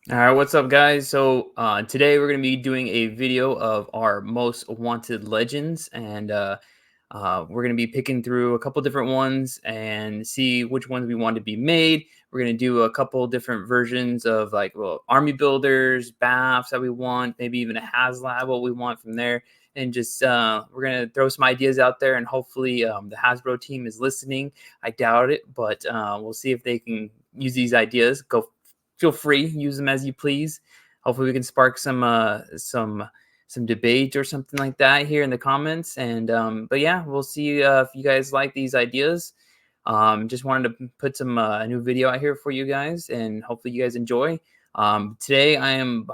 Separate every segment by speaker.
Speaker 1: All right, what's up, guys? So today we're going to be doing a video of our most wanted legends, and we're going to be picking through a couple different ones and see which ones we want to be made. We're going to do a couple different versions of army builders, baths that we want, maybe even a HasLab what we want from there, and just we're going to throw some ideas out there, and hopefully the Hasbro team is listening. I doubt it, but we'll see if they can use these ideas. Feel free, use them as you please. Hopefully we can spark some debate or something like that here in the comments. And but yeah, we'll see if you guys like these ideas. Just wanted to put some new video out here for you guys, and hopefully you guys enjoy. Today I am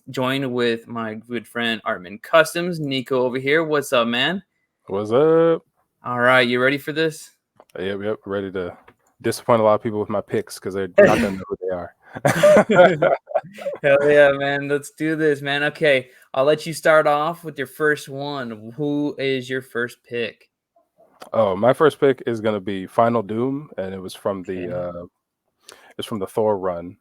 Speaker 1: joined with my good friend Artman Customs, Nico over here. What's up, man?
Speaker 2: What's up?
Speaker 1: All right, you ready for this?
Speaker 2: Yep. Ready to disappoint a lot of people with my picks because they're not gonna know who they are.
Speaker 1: Hell yeah, man. Let's do this, man. Okay, I'll let you start off with your first one. Who is your first pick?
Speaker 2: Oh, my first pick is gonna be Final Doom, and it was from
Speaker 1: Okay.
Speaker 2: the Thor run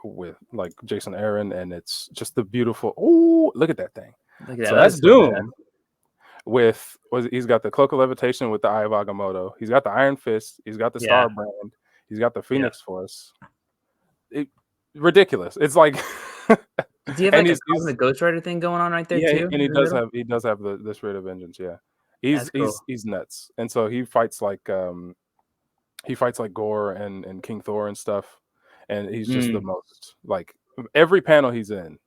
Speaker 2: with like Jason Aaron, and it's just the beautiful. Oh, look at that thing!
Speaker 1: Look at that.
Speaker 2: So
Speaker 1: That
Speaker 2: that's
Speaker 1: is so bad.
Speaker 2: Doom he's got the cloak of levitation with the Eye of Agamotto. He's got the Iron Fist. He's got the
Speaker 1: Yeah.
Speaker 2: Star Brand. He's got the
Speaker 1: Yeah.
Speaker 2: Phoenix Force. Ridiculous. It's like,
Speaker 1: Does he have
Speaker 2: and
Speaker 1: like a
Speaker 2: he's
Speaker 1: Cosmic Ghost Rider thing going on right there
Speaker 2: yeah,
Speaker 1: too
Speaker 2: and
Speaker 1: in the middle?
Speaker 2: he does have the Spirit of Vengeance. Yeah,
Speaker 1: That's cool.
Speaker 2: he's nuts, and so he fights like Gore and King Thor and stuff, and he's just the
Speaker 1: Mm,
Speaker 2: most like every panel he's in,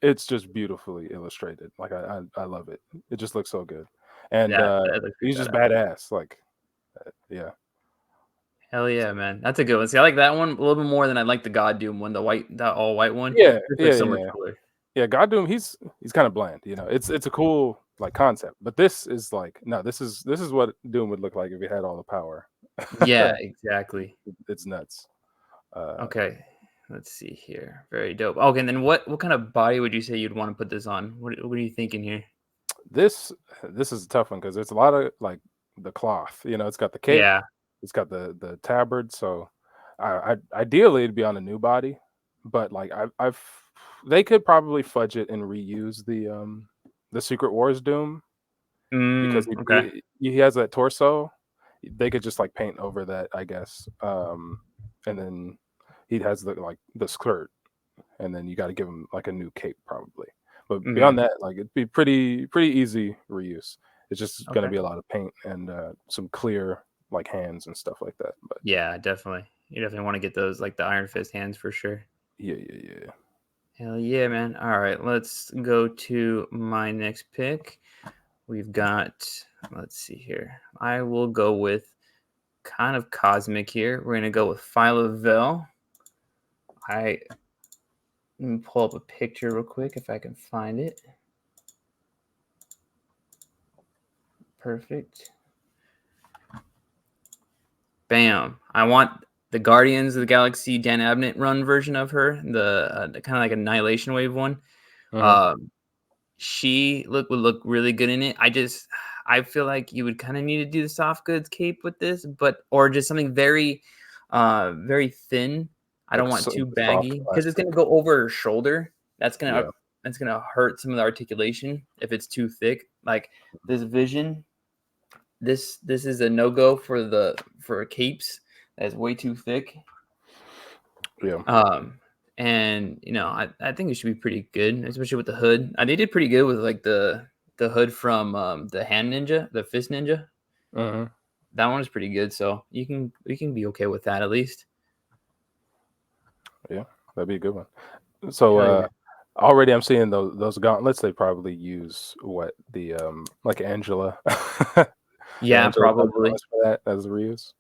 Speaker 2: it's just beautifully illustrated. Like I love it. It just looks so good, and
Speaker 1: that looks pretty
Speaker 2: he's just
Speaker 1: badass.
Speaker 2: badass. Like yeah,
Speaker 1: Hell yeah, man. That's a good one. See, I like that one a little bit more than I like the God Doom one, that all white one.
Speaker 2: yeah,
Speaker 1: This
Speaker 2: yeah,
Speaker 1: looks so much
Speaker 2: yeah.
Speaker 1: cooler.
Speaker 2: Yeah, God Doom, he's kind of bland, you know. It's a cool like concept, but this is like no, this is what Doom would look like if he had all the power.
Speaker 1: Yeah, exactly.
Speaker 2: It's nuts. Uh,
Speaker 1: Okay. Let's see here. Very dope. Okay, and then what kind of body would you say you'd want to put this on? What are you thinking here?
Speaker 2: this this is a tough one because there's a lot of like the cloth, you know. It's got the cape,
Speaker 1: Yeah.
Speaker 2: it's got the tabard. So, I ideally it'd be on a new body, but like I've they could probably fudge it and reuse the Secret Wars Doom because
Speaker 1: Okay.
Speaker 2: he has that torso. They could just like paint over that, I guess. And then he has the skirt, and then you got to give him like a new cape probably. But beyond
Speaker 1: Mhm.
Speaker 2: that, like it'd be pretty easy reuse. It's just gonna
Speaker 1: Okay.
Speaker 2: be a lot of paint and some clear like hands and stuff like that. But
Speaker 1: Yeah, definitely. You definitely want to get those like the Iron Fist hands for sure.
Speaker 2: yeah.
Speaker 1: Hell yeah, man. All right, let's go to my next pick. We've got, let's see here. I will go with kind of cosmic here. We're gonna go with Phyla-Vell. Let me pull up a picture real quick if I can find it. Perfect. Bam. I want the Guardians of the Galaxy Dan Abnett run version of her, the kind of like Annihilation Wave one.
Speaker 2: Hmm.
Speaker 1: Um, she would look really good in it. I feel like you would kind of need to do the soft goods cape with this, or just something very, very thin. I don't
Speaker 2: Like
Speaker 1: want too
Speaker 2: soft
Speaker 1: baggy because it's
Speaker 2: plastic.
Speaker 1: gonna go over her shoulder.
Speaker 2: Yeah.
Speaker 1: That's gonna hurt some of the articulation if it's too thick. Like this Vision, this is a no go for capes. That's way too thick.
Speaker 2: Yeah.
Speaker 1: Um, and I think it should be pretty good, especially with the hood. They did pretty good with like the hood from the Hand Ninja, the Fist Ninja.
Speaker 2: Hmm.
Speaker 1: That one is pretty good, so you can be okay with that at least.
Speaker 2: Yeah. That'd be a good one. So
Speaker 1: Hell yeah,
Speaker 2: already I'm seeing those gauntlets. They probably use what the like Angela, the
Speaker 1: yeah,
Speaker 2: Angela
Speaker 1: probably.
Speaker 2: gauntlets for that as a reuse.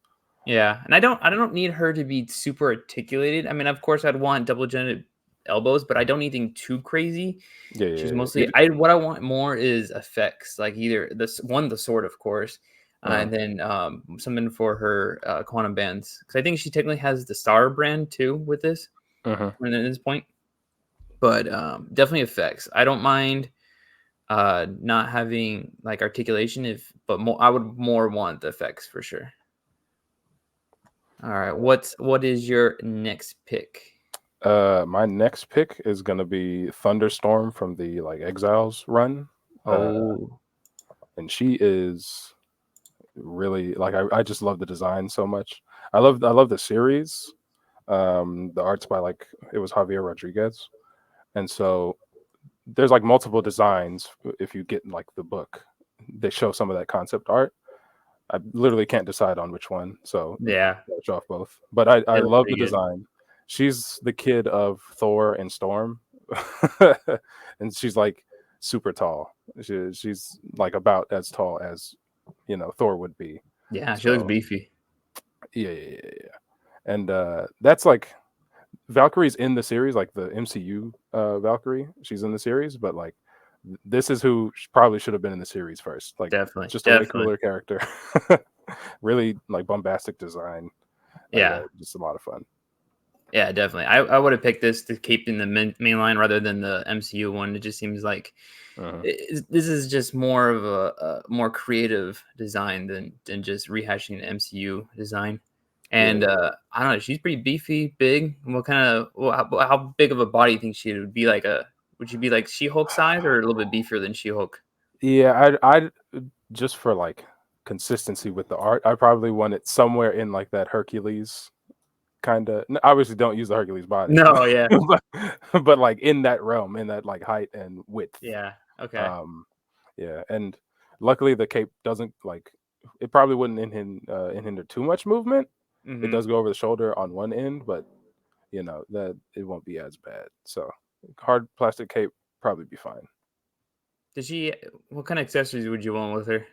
Speaker 1: Yeah, and I don't need her to be super articulated. I mean, of course, I'd want double jointed elbows, but I don't need anything too crazy. She's
Speaker 2: Yeah.
Speaker 1: mostly I what I want more is effects, like either the sword, of course,
Speaker 2: Uh,
Speaker 1: and then something for her quantum bands, because I think she technically has the star brand too with this
Speaker 2: uh-huh.
Speaker 1: at this point. But definitely effects. I don't mind not having like articulation, but more I would more want the effects for sure. All right, what is your next pick?
Speaker 2: My next pick is gonna be Thunderstorm from the like Exiles run, uh,
Speaker 1: Oh,
Speaker 2: and she is really like I just love the design so much. I love the series. The art's by like it was Javier Rodriguez, and so there's like multiple designs. If you get like the book, they show some of that concept art. I literally can't decide on which one, so
Speaker 1: yeah,
Speaker 2: I'll show off both. But I
Speaker 1: they look
Speaker 2: love the
Speaker 1: pretty good.
Speaker 2: design. She's the kid of Thor and Storm, and she's like super tall. She's like about as tall as Thor would be.
Speaker 1: Yeah, she looks
Speaker 2: So
Speaker 1: beefy.
Speaker 2: yeah. And that's like Valkyrie's in the series, like the MCU Valkyrie. She's in the series, but like this is who probably should have been in the series first. Like
Speaker 1: Definitely,
Speaker 2: just a way
Speaker 1: definitely.
Speaker 2: cooler character. Really like bombastic design.
Speaker 1: Yeah,
Speaker 2: Just a lot of fun.
Speaker 1: yeah, definitely. I would have picked this to keep in the main line rather than the MCU one. It just seems like
Speaker 2: Mhm.
Speaker 1: this is just more of a more creative design than just rehashing the MCU design.
Speaker 2: Yeah.
Speaker 1: And I don't know, she's pretty beefy, big. What kind of how big of a body do you think she would be? Like a would she be like She-Hulk size or a little bit beefier than She-Hulk?
Speaker 2: Yeah, I just for like consistency with the art, I probably want it somewhere in like that Hercules kind of. Obviously, don't use the Hercules body,
Speaker 1: No, yeah,
Speaker 2: but like in that realm, in that like height and width.
Speaker 1: yeah, okay,
Speaker 2: Um, yeah, and luckily the cape doesn't like it probably wouldn't hinder too much movement. It
Speaker 1: hmm.
Speaker 2: does go over the shoulder on one end, but that it won't be as bad. So hard plastic cape probably be fine.
Speaker 1: Does she? What kind of accessories would you want with her?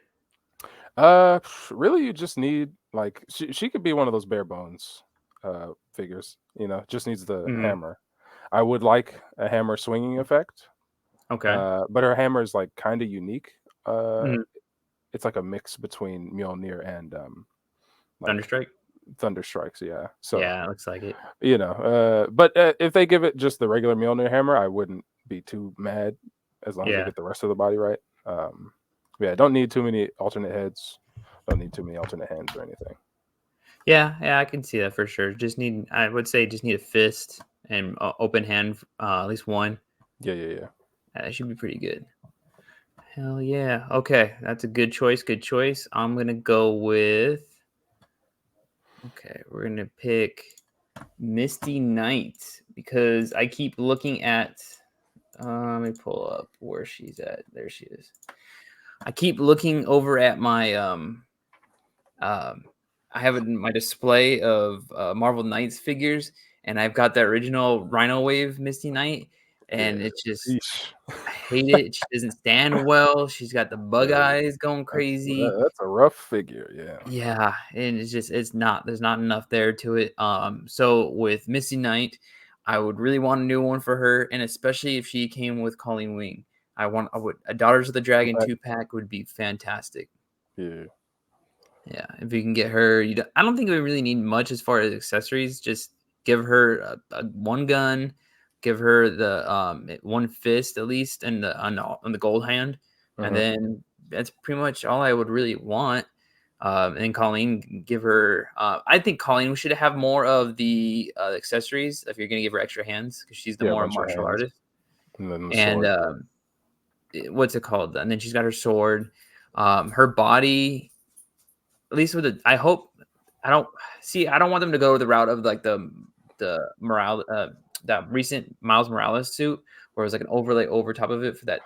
Speaker 2: Really, you just need like she could be one of those bare bones figures. Just needs the
Speaker 1: Hmm.
Speaker 2: hammer. I would like a hammer swinging effect,
Speaker 1: Okay,
Speaker 2: but her hammer is like kind of unique. Uh,
Speaker 1: hmm.
Speaker 2: it's like a mix between Mjolnir and like
Speaker 1: Thunderstrike.
Speaker 2: Thunder Strikes. Yeah, so
Speaker 1: Yeah, looks like it.
Speaker 2: but if they give it just the regular Mjolnir hammer, I wouldn't be too mad as long as they
Speaker 1: Yeah.
Speaker 2: get the rest of the body right. Yeah, don't need too many alternate heads. Don't need too many alternate hands or anything.
Speaker 1: Yeah, yeah, I can see that for sure. Just need, I would say, just need a fist and open hand, at least one.
Speaker 2: Yeah.
Speaker 1: That should be pretty good. Hell yeah. Okay, that's a good choice. Good choice. I'm gonna go with. Okay, we're gonna pick Misty Knight because I keep looking at. Let me pull up where she's at. There she is. I keep looking over at my Um, I have it in my display of Marvel Knights figures, and I've got the original Rhino Wave Misty Knight,
Speaker 2: Yeah.
Speaker 1: and it's just
Speaker 2: Eesh.
Speaker 1: I hate it. She doesn't stand well. She's got the bug
Speaker 2: Yeah,
Speaker 1: eyes going crazy.
Speaker 2: that's a rough figure. Yeah.
Speaker 1: Yeah, and it's not there's not enough there to it. So with Misty Knight, I would really want a new one for her, and especially if she came with Colleen Wing. I would a Daughters of the Dragon
Speaker 2: Right.
Speaker 1: 2-pack would be fantastic.
Speaker 2: Yeah.
Speaker 1: Yeah, if you can get her, I don't think we really need much as far as accessories. Just give her one gun, give her the one fist at least, and on the gold hand, and
Speaker 2: Uh-huh.
Speaker 1: then that's pretty much all I would really want. And Colleen, give her. I think Colleen should have more of the accessories if you're gonna give her extra hands because she's the
Speaker 2: Yeah, a
Speaker 1: more
Speaker 2: bunch of
Speaker 1: martial
Speaker 2: hands
Speaker 1: artist.
Speaker 2: and then the
Speaker 1: And
Speaker 2: sword.
Speaker 1: what's it called? And then she's got her sword. Her body at least with the I hope I don't see I don't want them to go the route of like the Morale that recent Miles Morales suit where it was like an overlay over top of it for that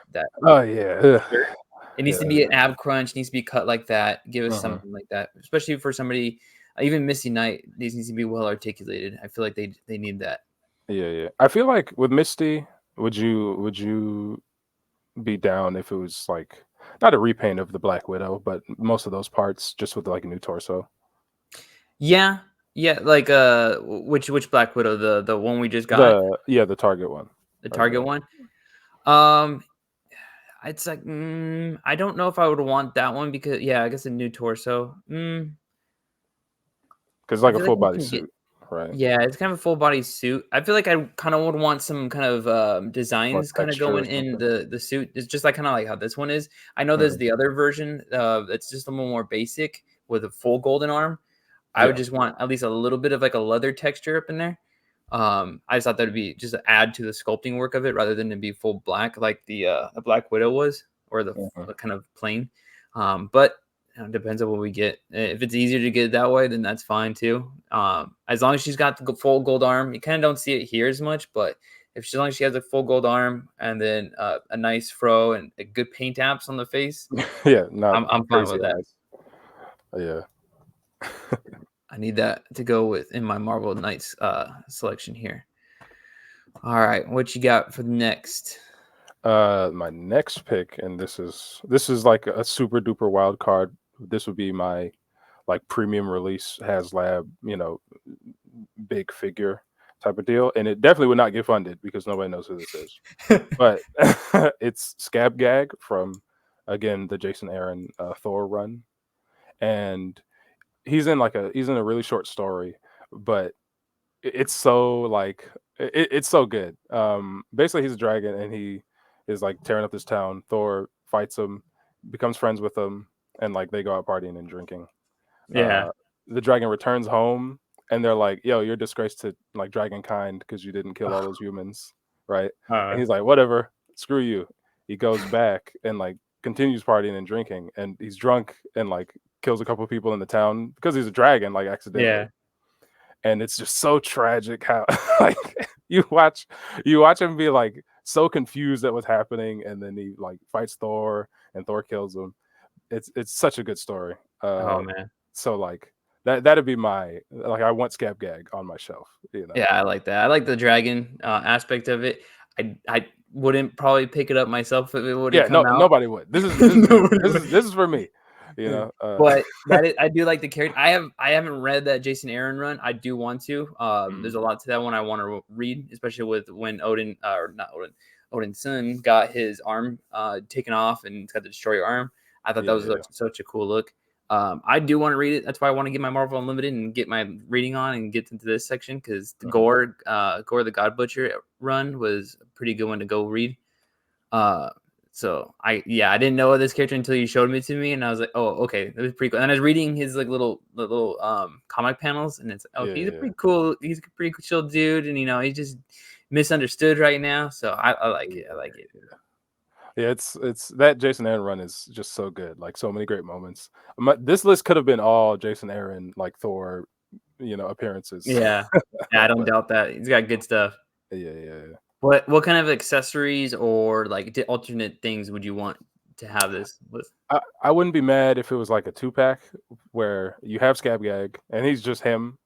Speaker 2: Oh yeah. Ugh.
Speaker 1: shirt. It needs
Speaker 2: Yeah.
Speaker 1: to be an ab crunch, needs to be cut like that. Give us
Speaker 2: Uh-huh.
Speaker 1: something like that, especially for somebody. Even Misty Knight, these needs to be well articulated. I feel like they need that.
Speaker 2: Yeah. I feel like with Misty, would you be down if it was like not a repaint of the Black Widow, but most of those parts just with like a new torso?
Speaker 1: Yeah, yeah. Like which Black Widow? The one we just got,
Speaker 2: The Target one
Speaker 1: the
Speaker 2: or
Speaker 1: Target
Speaker 2: the
Speaker 1: one. Um, It's like, I don't know if I would want that one because yeah, I guess a new torso.
Speaker 2: because
Speaker 1: I
Speaker 2: like a
Speaker 1: feel like
Speaker 2: full
Speaker 1: we
Speaker 2: body
Speaker 1: can get
Speaker 2: suit, right?
Speaker 1: yeah, it's kind of a full body suit. I feel like I kind of would want some kind of
Speaker 2: More
Speaker 1: designs kind of
Speaker 2: texture or
Speaker 1: going in
Speaker 2: something.
Speaker 1: the suit. It's just like kind of like how this one is. I know there's
Speaker 2: Mhm.
Speaker 1: the other version that's just a little more basic with a full golden arm. I would
Speaker 2: Yeah.
Speaker 1: just want at least a little bit of like a leather texture up in there. I just thought that would be just to add to the sculpting work of it rather than to be full black like the Black Widow was, or
Speaker 2: Mhm.
Speaker 1: the kind of plain. But it depends on what we get. If it's easier to get it that way, then that's fine too. As long as she's got the full gold arm, you kind of don't see it here as much, but if as long as she has a full gold arm and then a nice fro and a good paint apps on the face,
Speaker 2: Yeah, not
Speaker 1: I'm fine
Speaker 2: crazy
Speaker 1: with that.
Speaker 2: eyes. Yeah.
Speaker 1: I need that to go with in my Marvel Knights selection here. All right, what you got for the next?
Speaker 2: My next pick, and this is like a super duper wild card. This would be my like premium release HasLab, big figure type of deal, and it definitely would not get funded because nobody knows who this is. But it's Scab Gag from again the Jason Aaron Thor run, and he's in a really short story, but it's so like it's so good. Basically, he's a dragon and he is like tearing up this town. Thor fights him, becomes friends with him, and like they go out partying and drinking.
Speaker 1: Yeah.
Speaker 2: Uh, the dragon returns home, and they're like, "Yo, you're a disgrace to like dragon kind because you didn't kill all those humans, right?" And
Speaker 1: Uh,
Speaker 2: he's like, "Whatever, screw you." He goes back and like continues partying and drinking, and he's drunk and like kills a couple of people in the town because he's a dragon, like accidentally.
Speaker 1: yeah.
Speaker 2: And it's just so tragic how like you watch him be like so confused at what's happening, and then he like fights Thor, and Thor kills him. It's such a good story.
Speaker 1: Oh man.
Speaker 2: So like that'd be my like I want Scab Gag on my shelf, you know.
Speaker 1: Yeah, I like that. I like the dragon aspect of it. I wouldn't probably pick it up myself if it would have
Speaker 2: Yeah,
Speaker 1: come
Speaker 2: no,
Speaker 1: out.
Speaker 2: nobody would. This is for you.
Speaker 1: Nobody
Speaker 2: This
Speaker 1: would.
Speaker 2: is this is for me, you know.
Speaker 1: But that is, I do like the character. I haven't read that Jason Aaron run. I do want to. There's a lot to that one I want to read, especially with when Odin or not Odin, Odin's son got his arm taken off and he's got the destroyer arm. I thought that
Speaker 2: Yeah,
Speaker 1: was
Speaker 2: yeah.
Speaker 1: such a cool look. I do want to read it. That's why I want to get my Marvel Unlimited and get my reading on and get into this section because the
Speaker 2: Mhm.
Speaker 1: Gore the God Butcher run was a pretty good one to go read. Uh, so I didn't know this character until you showed me to me, and I was like, oh, okay, that was pretty cool. And I was reading his like little comic panels, and it's oh,
Speaker 2: Yeah, yeah.
Speaker 1: he's a pretty chill dude, and he's just misunderstood right now. So I like it. I like it.
Speaker 2: Yeah. Yeah, it's that Jason Aaron run is just so good. Like so many great moments. This list could have been all Jason Aaron like Thor, appearances.
Speaker 1: Yeah, yeah, I don't
Speaker 2: But
Speaker 1: doubt that. He's got good stuff.
Speaker 2: yeah, yeah, yeah.
Speaker 1: What kind of accessories or like alternate things would you want to have this with?
Speaker 2: I wouldn't be mad if it was like a 2-pack where you have Scab Gag and he's just him,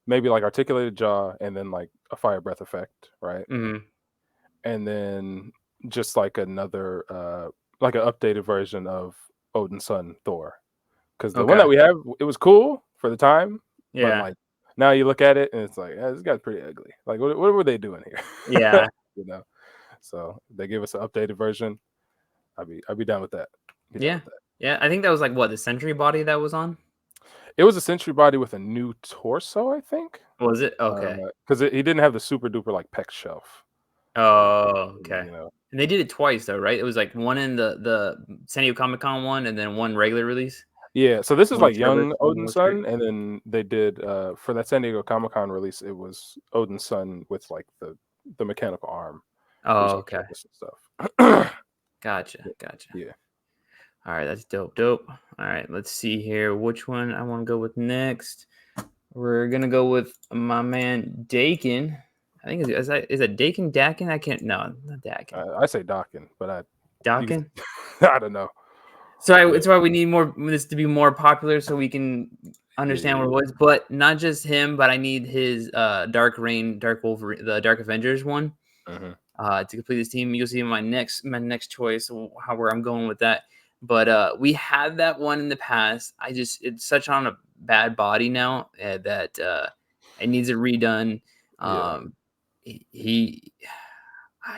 Speaker 2: maybe like articulated jaw and then like a fire breath effect, right?
Speaker 1: Hmm.
Speaker 2: And then just like another like an updated version of Odin's son Thor. Because the one
Speaker 1: Okay.
Speaker 2: that we have, it was cool for the time, but
Speaker 1: Yeah.
Speaker 2: like now you look at it and it's like, this guy's pretty ugly. Like, what were they doing here?
Speaker 1: Yeah.
Speaker 2: you know. So they give us an updated version. I'd be down with that. Be down
Speaker 1: Yeah.
Speaker 2: with that.
Speaker 1: Yeah. I think that was like what the Sentry body that was on.
Speaker 2: It was a Sentry body with a new torso, I think,
Speaker 1: Was it? Okay.
Speaker 2: because he didn't have the super duper like pec shelf. Like,
Speaker 1: Oh, okay.
Speaker 2: you know.
Speaker 1: And they did it twice though, right? It was like one in the San Diego Comic Con one, and then one regular release,
Speaker 2: Yeah, so this is
Speaker 1: one
Speaker 2: like
Speaker 1: shirtless,
Speaker 2: young
Speaker 1: one
Speaker 2: Odin's
Speaker 1: with shirt.
Speaker 2: son, and then they did for that San Diego Comic Con release, it was Odin's son with like the mechanical arm. He was
Speaker 1: Oh,
Speaker 2: like
Speaker 1: okay.
Speaker 2: shirtless and stuff.
Speaker 1: Gotcha. Gotcha.
Speaker 2: Yeah.
Speaker 1: All right, that's dope. Dope. All right, let's see here. Which one I want to go with next? We're gonna go with my man Dakin. I think is that Dakin Dakin? I can't. No, not Dakin.
Speaker 2: I say Dawkins, but you can,
Speaker 1: Dakin.
Speaker 2: I don't know.
Speaker 1: So
Speaker 2: Yeah,
Speaker 1: it's why we need more this to be more popular so we can
Speaker 2: yeah,
Speaker 1: understand
Speaker 2: yeah,
Speaker 1: what it was. But not just him, but I need his Dark Reign, Dark Wolverine, the Dark Avengers one
Speaker 2: yeah.
Speaker 1: to complete this team. You'll see my next choice where I'm going with that. But we had that one in the past. It's such on a bad body now that it needs it redone.
Speaker 2: Yeah,
Speaker 1: Um, he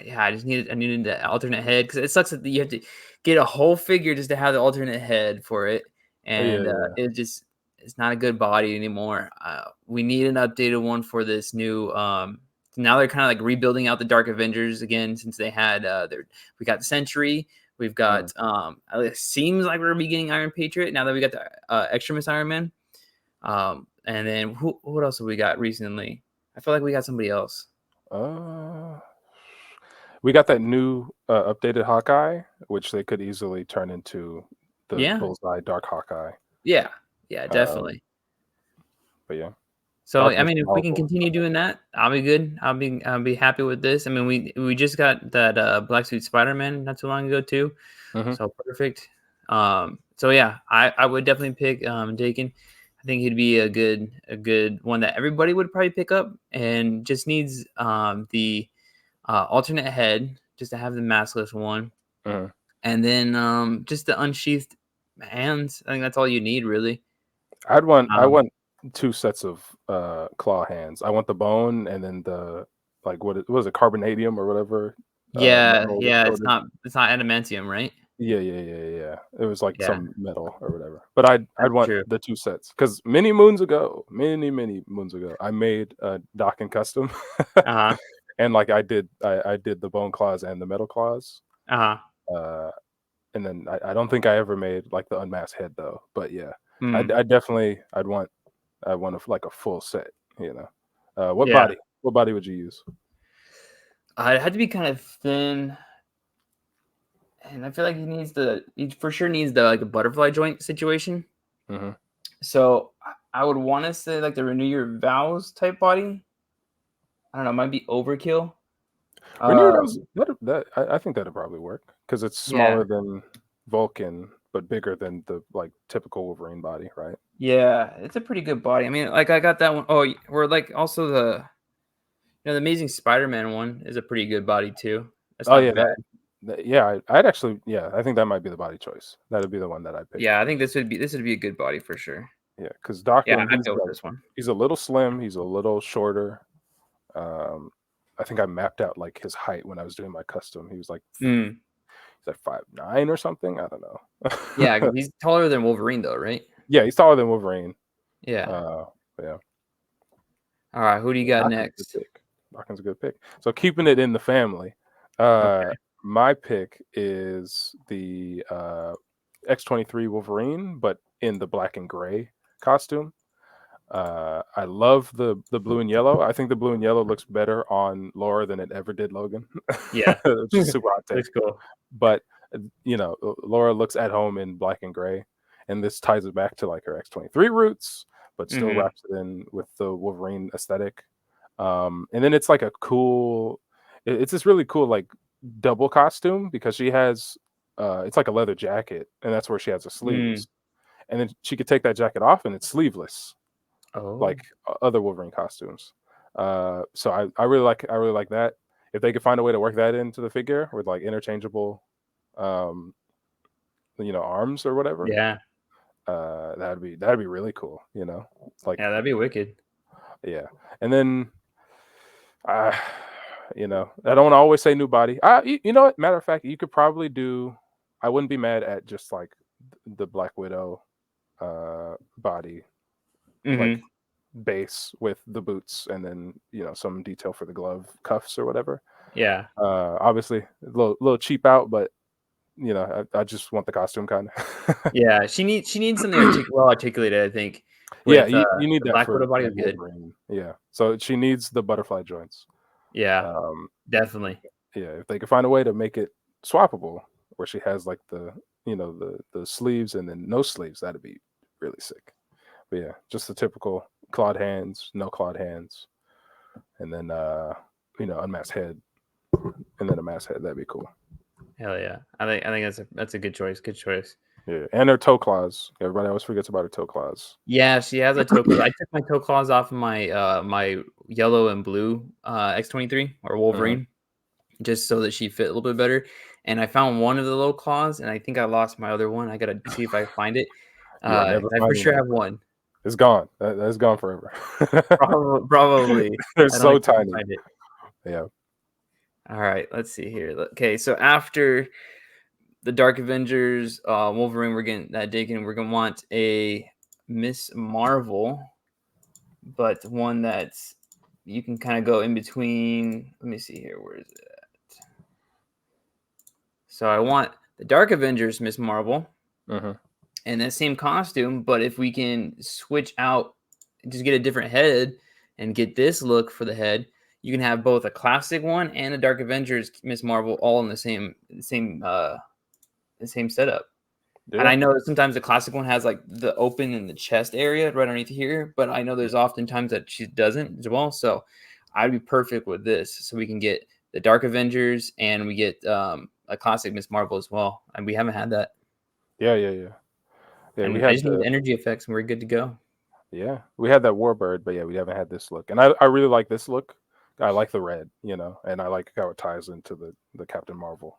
Speaker 1: yeah, I needed the alternate head because it sucks that you have to get a whole figure just to have the alternate head for it,
Speaker 2: yeah,
Speaker 1: and
Speaker 2: yeah.
Speaker 1: it's not a good body anymore. We need an updated one for this new. Now they're kind of like rebuilding out the Dark Avengers again since they had we got the Sentry, we've
Speaker 2: Mm.
Speaker 1: got it seems like we're beginning Iron Patriot now that we got the Extremis Iron Man, and then what else have we got recently? I feel like we got somebody else.
Speaker 2: Uh, we got that new updated Hawkeye, which they could easily turn into the
Speaker 1: Yeah,
Speaker 2: Bullseye Dark Hawkeye.
Speaker 1: yeah, yeah,
Speaker 2: Um,
Speaker 1: definitely.
Speaker 2: but yeah,
Speaker 1: So I
Speaker 2: Darkness
Speaker 1: mean, if we can
Speaker 2: Marvel.
Speaker 1: continue doing that, I'll be good. I'll be happy with this. I mean, we just got that Black Suit Spider-Man not too long ago too,
Speaker 2: Hmm.
Speaker 1: so perfect. So yeah, I would definitely pick Dakin. I think he'd be a good one that everybody would probably pick up, and just needs the alternate head just to have the maskless one,
Speaker 2: Hmm.
Speaker 1: and then just the unsheathed hands. I think that's all you need really.
Speaker 2: I
Speaker 1: Um,
Speaker 2: want two sets of claw hands. I want the bone and then the like what was it, carbonadium or whatever
Speaker 1: yeah,
Speaker 2: metal
Speaker 1: yeah, it's
Speaker 2: coated.
Speaker 1: not adamantium, right?
Speaker 2: Yeah. It was like
Speaker 1: Yeah,
Speaker 2: some metal or whatever. But I'd
Speaker 1: that's
Speaker 2: want
Speaker 1: true.
Speaker 2: the two sets because many moons ago, many moons ago, I made a Docking custom,
Speaker 1: Uh-huh.
Speaker 2: and like I did the bone claws and the metal claws.
Speaker 1: Uh-huh.
Speaker 2: Uh, and then I don't think I ever made like the unmasked head though. But yeah,
Speaker 1: Mm,
Speaker 2: I definitely I want like a full set. You know,
Speaker 1: yeah.
Speaker 2: what body would you use?
Speaker 1: It had to be kind of thin, and I feel like he for sure needs the, like, a butterfly joint situation.
Speaker 2: Hmm.
Speaker 1: So, I would wanna say, like, the Renew Your Vows type body. I don't know, might be overkill.
Speaker 2: Renewed,
Speaker 1: Um,
Speaker 2: I think that'd probably work because it's
Speaker 1: yeah.
Speaker 2: smaller than Vulcan, but bigger than the like typical Wolverine body, right?
Speaker 1: Yeah, it's a pretty good body. I mean, like, I got that one. Oh, or, like, also the Amazing Spider-Man one is a pretty good body too. That's
Speaker 2: Oh
Speaker 1: not
Speaker 2: yeah,
Speaker 1: bad.
Speaker 2: yeah. I'd actually, yeah, I think that might be the body choice. That'd be the one that I pick.
Speaker 1: Yeah, I think this would be a good body for sure.
Speaker 2: Yeah, because
Speaker 1: Yeah,
Speaker 2: Dawkins,
Speaker 1: I'd go with this one.
Speaker 2: he's a little slim, he's a little shorter. Um, I think I mapped out like his height when I was doing my custom.
Speaker 1: Mm.
Speaker 2: He's like 5'9" or something. I don't
Speaker 1: Yeah,
Speaker 2: know.
Speaker 1: 'cause he's taller than Wolverine though, right?
Speaker 2: Yeah, he's taller than Wolverine.
Speaker 1: Yeah.
Speaker 2: Uh, yeah.
Speaker 1: Alright, who do you got
Speaker 2: Dawkins a good
Speaker 1: next?
Speaker 2: pick. Dawkins a good pick. So keeping it in the family,
Speaker 1: Okay.
Speaker 2: my pick is the X-23 Wolverine, but in the black and gray costume. I love the blue and yellow. I think the blue and yellow looks better on Laura than it ever did Logan,
Speaker 1: Yeah.
Speaker 2: which is super hot take.
Speaker 1: Looks cool.
Speaker 2: But Laura looks at home in black and gray, and this ties it back to like her X-23 roots, but still
Speaker 1: Mhm.
Speaker 2: wraps it in with the Wolverine aesthetic. And then it's like a cool, it's this really cool like double costume because she has, it's like a leather jacket, and that's where she has the
Speaker 1: Mm.
Speaker 2: sleeves, and then she could take that jacket off and it's sleeveless like
Speaker 1: Oh.
Speaker 2: other Wolverine costumes. So I really like that. If they could find a way to work that into the figure with like interchangeable, um, arms or whatever,
Speaker 1: Yeah.
Speaker 2: that'd be really cool. Like
Speaker 1: Yeah, that'd be wicked.
Speaker 2: yeah. And then, uh, I don't want to always say new body. You know what? Matter of fact, you could probably do. I wouldn't be mad at just like the Black Widow body, like
Speaker 1: Mhm.
Speaker 2: base with the boots and then some detail for the glove cuffs or whatever.
Speaker 1: Yeah.
Speaker 2: Obviously a little cheap out, but I just want the costume kind of.
Speaker 1: Yeah, she needs something well articulated, I think,
Speaker 2: Yeah,
Speaker 1: with,
Speaker 2: you need
Speaker 1: the
Speaker 2: that
Speaker 1: Black
Speaker 2: for
Speaker 1: Widow body
Speaker 2: like
Speaker 1: was good.
Speaker 2: Wolverine. Yeah, so she needs the butterfly joints.
Speaker 1: Yeah,
Speaker 2: um
Speaker 1: definitely.
Speaker 2: yeah, if they could find a way to make it swappable where she has like the sleeves and then no sleeves, that'd be really sick. But yeah, just the typical clawed hands, no clawed hands, and then unmasked head, and then a masked head. That'd be cool.
Speaker 1: Hell yeah. I think that's a good choice, good choice.
Speaker 2: Yeah, and her toe claws. Everybody always forgets about her toe claws.
Speaker 1: Yeah, she has a toe claw. I took my toe claws off of my yellow and blue, X-23 or
Speaker 2: Mhm.
Speaker 1: Wolverine, just so that she fit a little bit better, and I found one of the little claws, and I think I lost my other one. I gotta see if I find it.
Speaker 2: Yeah, never
Speaker 1: I for
Speaker 2: finding
Speaker 1: sure
Speaker 2: that.
Speaker 1: have one.
Speaker 2: It's gone. That's gone forever.
Speaker 1: Probably.
Speaker 2: They're
Speaker 1: I don't
Speaker 2: so
Speaker 1: think I can
Speaker 2: tiny.
Speaker 1: find it.
Speaker 2: Yeah.
Speaker 1: Alright, let's see here. Okay, so after the Dark Avengers, Wolverine, we're getting that Daken, we're gonna want a Miss Marvel, but one that's you can kind of go in between. Let me see here. Where is it? So I want the Dark Avengers Miss Marvel
Speaker 2: Hmm.
Speaker 1: and that same costume, but if we can switch out, just get a different head and get this look for the head, you can have both a classic one and a Dark Avengers Miss Marvel all in the same setup. And
Speaker 2: Yeah.
Speaker 1: I know that sometimes the classic one has like the open in the chest area right underneath here, but I know there's often times that she doesn't as well. So I'd be perfect with this. So we can get the Dark Avengers and we get a classic Miss Marvel as well. And we haven't had that.
Speaker 2: Yeah, yeah, yeah. Yeah, we
Speaker 1: And I
Speaker 2: had
Speaker 1: just need
Speaker 2: the
Speaker 1: the energy effects and we're good to go.
Speaker 2: yeah, we had that Warbird, but yeah, we haven't had this look. And I really like this look. I like the red, and I like how it ties into the Captain Marvel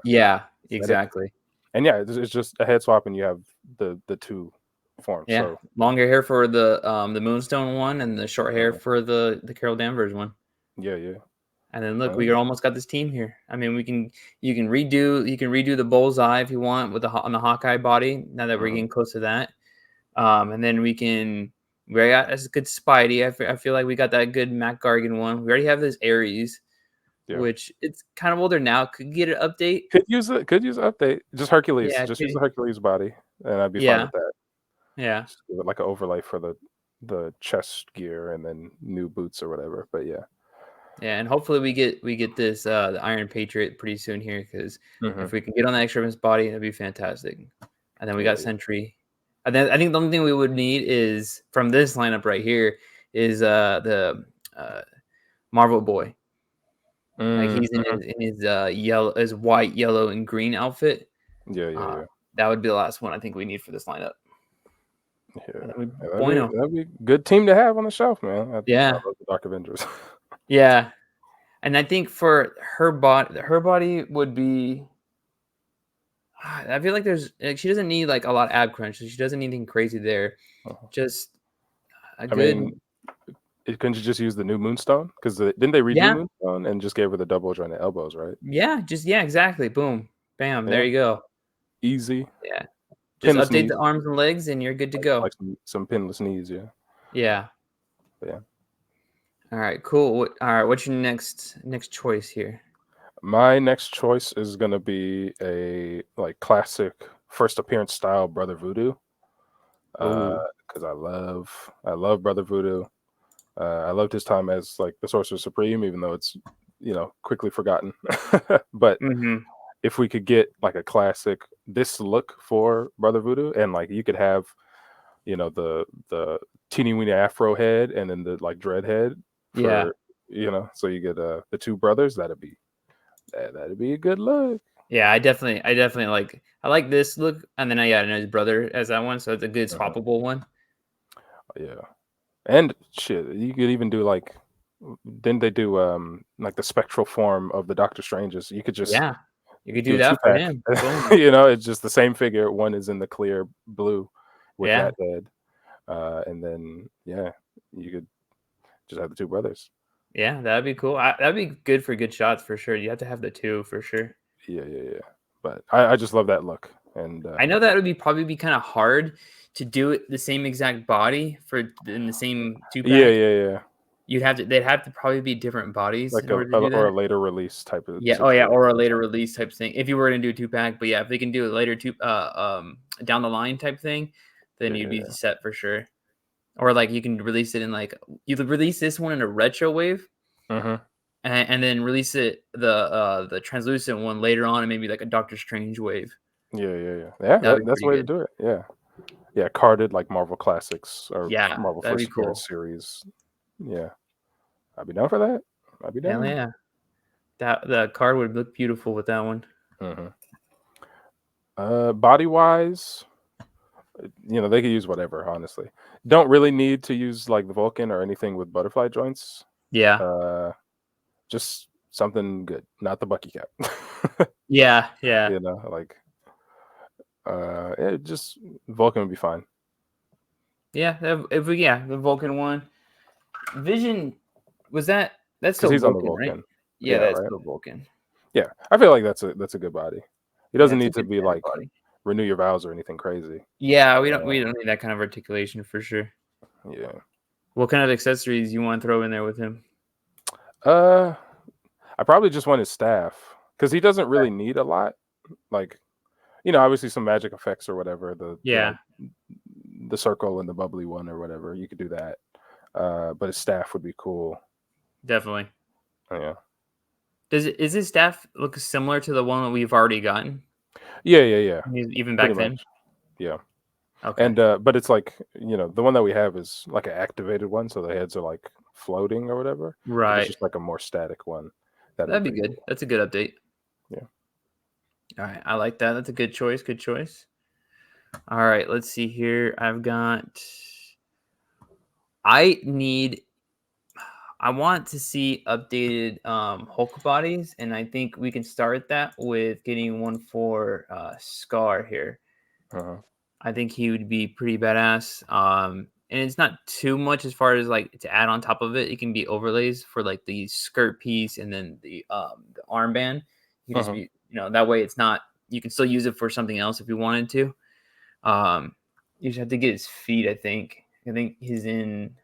Speaker 1: Yeah,
Speaker 2: aesthetic.
Speaker 1: exactly.
Speaker 2: And yeah, it's just a head swap, and you have the two forms.
Speaker 1: Yeah.
Speaker 2: So
Speaker 1: Longer hair for the Moonstone one and the short hair
Speaker 2: uh,
Speaker 1: for the Carol Danvers one.
Speaker 2: yeah, yeah.
Speaker 1: And then look, we
Speaker 2: Um,
Speaker 1: almost got this team here. I mean, you can redo the bullseye if you want with on the Hawkeye body. Now that we're
Speaker 2: mhm,
Speaker 1: getting close to that, and then we got that's a good Spidey. I feel like we got that good Mac Gargan one. We already have this Ares,
Speaker 2: yeah.
Speaker 1: which it's kind of older now. Could get an update.
Speaker 2: Could use an update. Just Hercules.
Speaker 1: Yeah,
Speaker 2: Just use the Hercules body, and I'd be fine
Speaker 1: yeah,
Speaker 2: with that.
Speaker 1: yeah,
Speaker 2: Just give it like an overlay for the chest gear and then new boots or whatever. But yeah.
Speaker 1: yeah. And hopefully we get this the Iron Patriot pretty soon here because
Speaker 2: Hmm.
Speaker 1: if we can get on that extremist body, that'd be fantastic. And then we
Speaker 2: Yeah,
Speaker 1: got Sentry. And then I think the only thing we would need is from this lineup right here is the Marvel Boy. Like
Speaker 2: yeah.
Speaker 1: he's in his yellow, his white, yellow, and green outfit.
Speaker 2: Yeah, yeah,
Speaker 1: Uh,
Speaker 2: yeah.
Speaker 1: that would be the last one I think we need for this lineup.
Speaker 2: Yeah.
Speaker 1: And then we
Speaker 2: Yeah, that'd be
Speaker 1: bueno.
Speaker 2: that'd be a good team to have on the shelf, man. I
Speaker 1: Yeah,
Speaker 2: love the Dark Avengers.
Speaker 1: yeah. And I think for her body would be. I feel like she doesn't need like a lot of ab crunch. So she doesn't need anything crazy there.
Speaker 2: Uh-huh.
Speaker 1: Just a
Speaker 2: I
Speaker 1: good.
Speaker 2: mean, couldn't you just use the new Moonstone? Because didn't they redo
Speaker 1: Yeah,
Speaker 2: Moonstone and just gave her the double jointed elbows, right?
Speaker 1: yeah, exactly. Boom, bam. There
Speaker 2: Yeah,
Speaker 1: you go.
Speaker 2: easy,
Speaker 1: Yeah. Just
Speaker 2: pinless
Speaker 1: update
Speaker 2: knees,
Speaker 1: the arms and legs and you're good to go.
Speaker 2: like some pinless knees. Yeah,
Speaker 1: Yeah.
Speaker 2: but yeah.
Speaker 1: All right, cool. All right, what's your next choice here?
Speaker 2: My next choice is gonna be a like classic first appearance style Brother Voodoo.
Speaker 1: Oh.
Speaker 2: Because I love Brother Voodoo. I loved his time as like the Sorcerer Supreme, even though it's quickly forgotten. But
Speaker 1: Mhm.
Speaker 2: if we could get like a classic this look for Brother Voodoo, and like you could have the teeny weeny Afro head and then the like dread head
Speaker 1: Yeah.
Speaker 2: for so you get the two brothers. That'd be a good look.
Speaker 1: Yeah, I definitely I like this look and then I know his brother as that one, so it's a good
Speaker 2: Uh-huh.
Speaker 1: swappable one.
Speaker 2: Yeah, and shit, you could even do like didn't they do like the spectral form of the Doctor Stranges? You could just
Speaker 1: Yeah. You could
Speaker 2: do
Speaker 1: do
Speaker 2: a two
Speaker 1: that for
Speaker 2: pack.
Speaker 1: him. Boom.
Speaker 2: It's just the same figure. One is in the clear blue with
Speaker 1: Yeah.
Speaker 2: that head, and then yeah, you could just have the two brothers.
Speaker 1: Yeah, that'd be cool. That'd be good for good shots for sure. You have to have the two for sure.
Speaker 2: Yeah, yeah, yeah. But I just love that look, and
Speaker 1: I know that would probably be kind of hard to do it the same exact body for in the same two
Speaker 2: yeah,
Speaker 1: pack.
Speaker 2: yeah, yeah.
Speaker 1: They'd have to probably be different bodies
Speaker 2: Like
Speaker 1: in order to do
Speaker 2: or a
Speaker 1: that.
Speaker 2: later release type of
Speaker 1: Yeah. Oh yeah,
Speaker 2: situation.
Speaker 1: or a later release type thing. If you were gonna do a two pack, but yeah, if they can do it later down the line type thing, then
Speaker 2: Yeah,
Speaker 1: you'd be
Speaker 2: yeah,
Speaker 1: set for sure. Or like you can release it in like you could release this one in a retro wave
Speaker 2: yeah. Hmm.
Speaker 1: and then release the translucent one later on and maybe like a Doctor Strange wave.
Speaker 2: Yeah, yeah, yeah. Yeah,
Speaker 1: That would be
Speaker 2: that's the
Speaker 1: pretty
Speaker 2: way to
Speaker 1: good.
Speaker 2: do it. Yeah, yeah. Carded like Marvel Classics or
Speaker 1: Yeah,
Speaker 2: Marvel
Speaker 1: that'd be
Speaker 2: First
Speaker 1: cool.
Speaker 2: Appearance series. Yeah, I'd be down for that. I'd be
Speaker 1: Hell
Speaker 2: down.
Speaker 1: yeah. The card would look beautiful with that one.
Speaker 2: Hmm. Body wise, they could use whatever. Honestly, don't really need to use like the Vulcan or anything with butterfly joints.
Speaker 1: Yeah.
Speaker 2: Uh, just something good, not the Bucky cap.
Speaker 1: Yeah, yeah.
Speaker 2: Like just Vulcan would be fine
Speaker 1: Yeah, if the Vulcan one. Vision was that's
Speaker 2: because
Speaker 1: still
Speaker 2: he's on the
Speaker 1: Vulcan, right?
Speaker 2: Vulcan.
Speaker 1: Yeah,
Speaker 2: Yeah,
Speaker 1: that's
Speaker 2: right.
Speaker 1: still Vulcan.
Speaker 2: Yeah, I feel like that's a good body. He
Speaker 1: Yeah,
Speaker 2: doesn't
Speaker 1: it's a
Speaker 2: need to
Speaker 1: good
Speaker 2: be
Speaker 1: standard
Speaker 2: like
Speaker 1: body.
Speaker 2: renew your vows or anything crazy.
Speaker 1: Yeah, we don't
Speaker 2: Uh,
Speaker 1: we don't need that kind of articulation for sure.
Speaker 2: yeah.
Speaker 1: What kind of accessories you want to throw in there with him?
Speaker 2: Uh, I probably just want his staff because he doesn't really need a lot. Like, obviously some magic effects or whatever. The
Speaker 1: Yeah.
Speaker 2: like the circle and the bubbly one or whatever. You could do that. But his staff would be cool.
Speaker 1: Definitely.
Speaker 2: Yeah.
Speaker 1: Is his staff look similar to the one that we've already gotten?
Speaker 2: Yeah.
Speaker 1: Even
Speaker 2: Pretty
Speaker 1: back
Speaker 2: much.
Speaker 1: then?
Speaker 2: Yeah.
Speaker 1: Okay.
Speaker 2: And but it's like, the one that we have is like an activated one, so the heads are like floating or whatever. If it's
Speaker 1: Right.
Speaker 2: just like a more static one, that'd be
Speaker 1: That'd be
Speaker 2: pretty
Speaker 1: good.
Speaker 2: cool.
Speaker 1: That's a good update.
Speaker 2: Yeah.
Speaker 1: All right. I like that. That's a good choice. Good choice. All right. Let's see here. I need I want to see updated Hulk bodies, and I think we can start that with getting one for Scar here.
Speaker 2: Uh-huh.
Speaker 1: I think he would be pretty badass. And it's not too much as far as like to add on top of it. It can be overlays for like the skirt piece and then the armband. You can just
Speaker 2: Uh-huh.
Speaker 1: be, that way it's not. You can still use it for something else if you wanted to. Um, you just have to get his feet. I think he's in.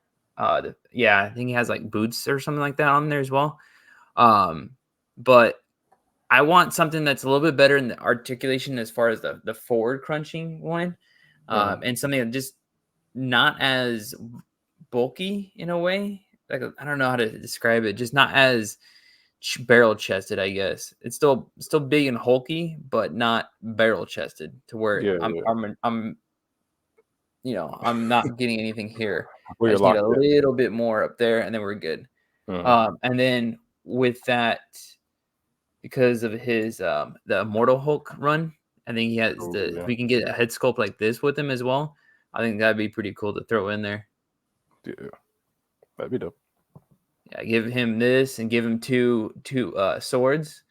Speaker 1: Yeah, I think he has like boots or something like that on there as well. Um, but I want something that's a little bit better in the articulation as far as the forward crunching one,
Speaker 2: Uh-huh.
Speaker 1: and something that just not as bulky in a way. Like I don't know how to describe it. Just not as barrel chested. I guess it's still big and hulky, but not barrel chested to where
Speaker 2: Yeah,
Speaker 1: I'm
Speaker 2: yeah.
Speaker 1: I'm I'm I'm not getting anything here.
Speaker 2: Where
Speaker 1: I
Speaker 2: you're
Speaker 1: just need a
Speaker 2: locked in.
Speaker 1: little bit more up there, and then we're good.
Speaker 2: Uh-huh.
Speaker 1: And then with that, because of his the Immortal Hulk run. I think he has
Speaker 2: Oh,
Speaker 1: the if
Speaker 2: yeah.
Speaker 1: we can get a head sculpt like this with him as well, I think that'd be pretty cool to throw in there.
Speaker 2: Yeah. That'd be dope.
Speaker 1: Yeah, give him this and give him two swords,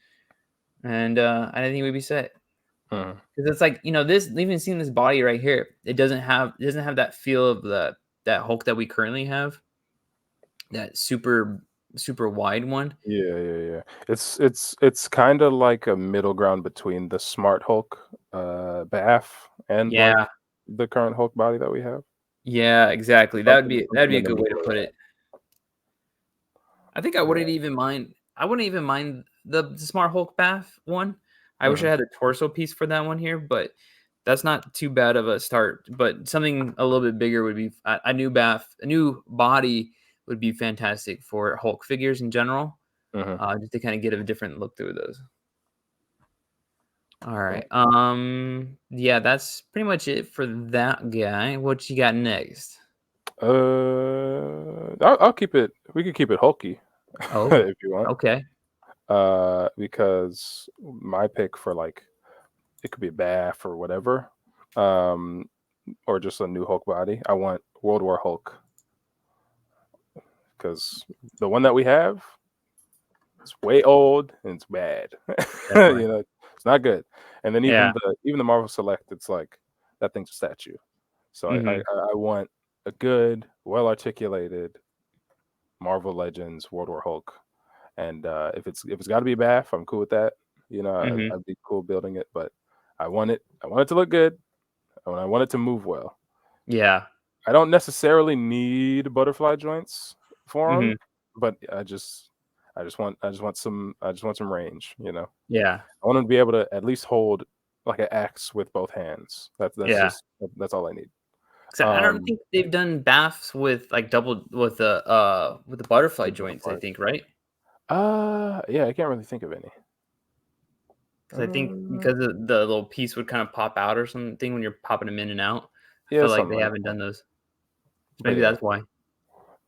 Speaker 1: and I think we'd be set.
Speaker 2: Uh-huh.
Speaker 1: Because it's like this even seeing this body right here, it doesn't have that feel of that Hulk that we currently have, that super wide one.
Speaker 2: Yeah. It's kind of like a middle ground between the Smart Hulk, Bath, and like
Speaker 1: Yeah,
Speaker 2: the current Hulk body that we have.
Speaker 1: yeah, exactly. That'd
Speaker 2: Something
Speaker 1: be a
Speaker 2: in the
Speaker 1: good way to
Speaker 2: middle of
Speaker 1: put
Speaker 2: that.
Speaker 1: it. I think I
Speaker 2: Yeah.
Speaker 1: wouldn't even mind. I wouldn't even mind the Smart Hulk bath one. I wish I
Speaker 2: Uh-huh.
Speaker 1: had a torso piece for that one here, but that's not too bad of a start. But something a little bit bigger would be a new bath, a new body would be fantastic for Hulk figures in general.
Speaker 2: Uh-huh.
Speaker 1: Just to kind of get a different look through those. All
Speaker 2: Yeah.
Speaker 1: right. Yeah, that's pretty much it for that guy. What you got next?
Speaker 2: I'll keep it. We could keep it hulky
Speaker 1: Oh,
Speaker 2: if you want.
Speaker 1: okay.
Speaker 2: Because my pick for like it could be a bath or whatever, um, or just a new Hulk body. I want World War Hulk because the one that we have is way old and it's bad.
Speaker 1: Definitely.
Speaker 2: It's not good. And then
Speaker 1: Yeah.
Speaker 2: even the Marvel Select, it's like that thing's a statue. So
Speaker 1: Hmm.
Speaker 2: I want a good, well articulated Marvel Legends World War Hulk. And if it's got to be Bath, I'm cool with that.
Speaker 1: Hmm.
Speaker 2: I'd be cool building it, but I want it to look good. I want it to move well.
Speaker 1: Yeah.
Speaker 2: I don't necessarily need butterfly joints for them,
Speaker 1: Hmm.
Speaker 2: but I just want some range.
Speaker 1: Yeah.
Speaker 2: I want 'em to be able to at least hold like an axe with both hands.
Speaker 1: Yeah.
Speaker 2: That's all I need.
Speaker 1: 'Cause I don't
Speaker 2: Um,
Speaker 1: think they've done baths with like double with the butterfly
Speaker 2: the
Speaker 1: joints, I
Speaker 2: butterflies.
Speaker 1: think, right?
Speaker 2: Yeah, I can't really think of any.
Speaker 1: Because I think
Speaker 2: Uh,
Speaker 1: because the little piece would kind of pop out or something when you're popping them in and out. I
Speaker 2: yeah,
Speaker 1: feel like
Speaker 2: something
Speaker 1: they
Speaker 2: like
Speaker 1: haven't
Speaker 2: that.
Speaker 1: done those. So
Speaker 2: But
Speaker 1: maybe
Speaker 2: yeah,
Speaker 1: that's why.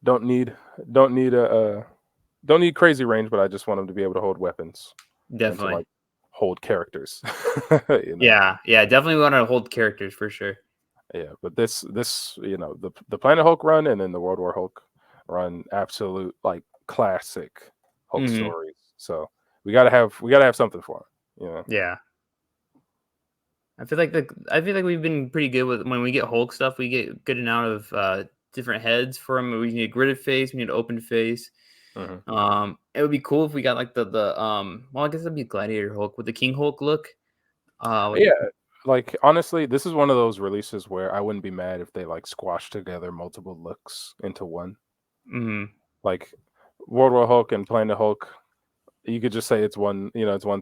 Speaker 2: don't need don't need don't need crazy range, but I just want them to be able to hold weapons and to
Speaker 1: Definitely.
Speaker 2: like hold characters. you know.
Speaker 1: Yeah. Yeah. Definitely want to hold characters for sure.
Speaker 2: Yeah, but this the Planet Hulk run and then the World War Hulk run, absolute like classic Hulk
Speaker 1: Hmm.
Speaker 2: stories. So we gotta have something for 'em, you know.
Speaker 1: Yeah. I feel like we've been pretty good with when we get Hulk stuff. We get good amount of different heads for him. We need a gridded face. We need an open face.
Speaker 2: Mhm.
Speaker 1: It would be cool if we got like the well, I guess that'd be Gladiator Hulk with the King Hulk look. With
Speaker 2: Yeah, like honestly, this is one of those releases where I wouldn't be mad if they like squash together multiple looks into one.
Speaker 1: mm-hmm,
Speaker 2: Like World War Hulk and Planet Hulk, you could just say it's one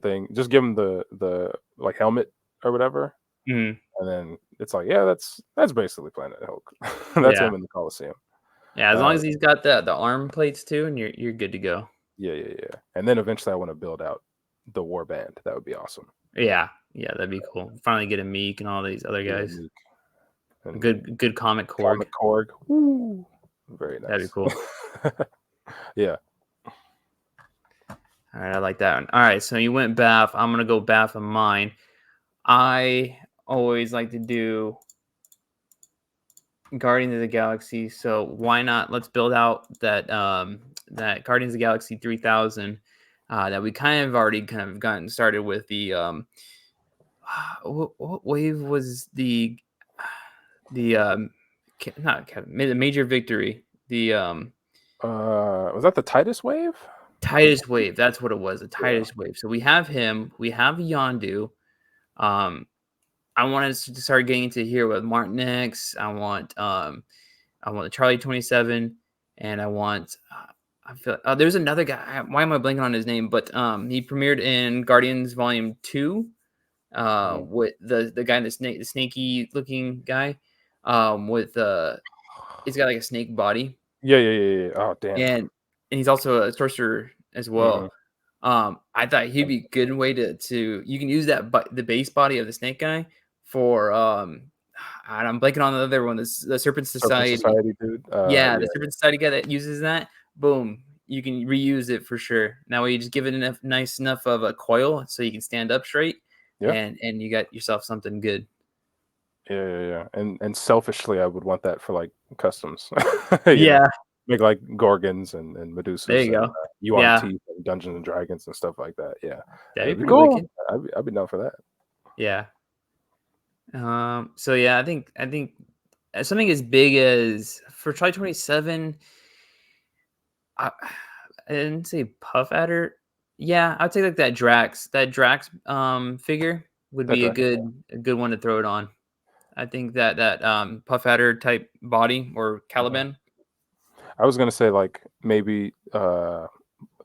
Speaker 2: thing. Just give them the like helmet or whatever,
Speaker 1: mm-hmm,
Speaker 2: and then it's like, yeah, that's basically Planet Hulk. That's
Speaker 1: yeah,
Speaker 2: him in the Coliseum.
Speaker 1: Yeah, as long
Speaker 2: Uh,
Speaker 1: as he's got the arm plates too, and you're good to go.
Speaker 2: yeah, yeah, yeah. And then eventually I want to build out the war band. That would be awesome.
Speaker 1: Yeah, yeah, that'd be cool. Finally get a Meek and all these other
Speaker 2: Yeah,
Speaker 1: guys.
Speaker 2: Meek
Speaker 1: A
Speaker 2: and
Speaker 1: good comic Korg.
Speaker 2: Comic Korg. Woo. Very
Speaker 1: That'd be
Speaker 2: nice.
Speaker 1: cool.
Speaker 2: Yeah.
Speaker 1: All right, I like that one. All right, so you went Bath. I'm gonna go Bath on mine. I always like to do Guardians of the Galaxy. So why not? Let's build out that Guardians of the Galaxy 3000 that we kind of already kind of gotten started with the what wave was the not the major victory, the
Speaker 2: Was that the Titus wave?
Speaker 1: Titus wave. That's what it was, the
Speaker 2: Yeah.
Speaker 1: Titus wave. So we have him, we have Yondu. um I want us to start getting into here with Martin X. I want the Charlie 27, and I want. I feel there's another guy. Why am I blanking on his name? But he premiered in Guardians Volume 2.
Speaker 2: Mhm.
Speaker 1: With the guy, the snaky looking guy. With he's got like a snake body,
Speaker 2: Yeah, yeah, yeah, yeah. Oh, damn.
Speaker 1: and he's also a sorcerer as
Speaker 2: Mhm.
Speaker 1: well. I thought he'd be a good way to you can use that the base body of the snake guy for and I'm blanking on the other one, the Serpent
Speaker 2: Serpent
Speaker 1: Society.
Speaker 2: Society, dude.
Speaker 1: Yeah,
Speaker 2: Yeah.
Speaker 1: the Serpent Society guy that uses that, boom, you can reuse it for sure. That way you just give it enough nice enough of a coil so you can stand up straight,
Speaker 2: Yeah.
Speaker 1: and you got yourself something good.
Speaker 2: Yeah, yeah, yeah. And selfishly, I would want that for like customs. You know,
Speaker 1: Yeah,
Speaker 2: make like Gorgons and
Speaker 1: there
Speaker 2: Medusas
Speaker 1: you
Speaker 2: and
Speaker 1: go.
Speaker 2: Yuan
Speaker 1: Yeah,
Speaker 2: Ti and Dungeons and Dragons and stuff like that. Yeah,
Speaker 1: that'd
Speaker 2: that'd
Speaker 1: be
Speaker 2: be
Speaker 1: pretty
Speaker 2: cool.
Speaker 1: wicked.
Speaker 2: I'd be down for that.
Speaker 1: Yeah. So yeah, I think something as big as for Try 27, I, I didn't say Puff Adder. Yeah, I'd say like that Drax figure would
Speaker 2: That
Speaker 1: be
Speaker 2: Drax.
Speaker 1: a good one to throw it on. I think that Puff Adder type body or
Speaker 2: Mhm.
Speaker 1: Caliban.
Speaker 2: I was gonna say like maybe what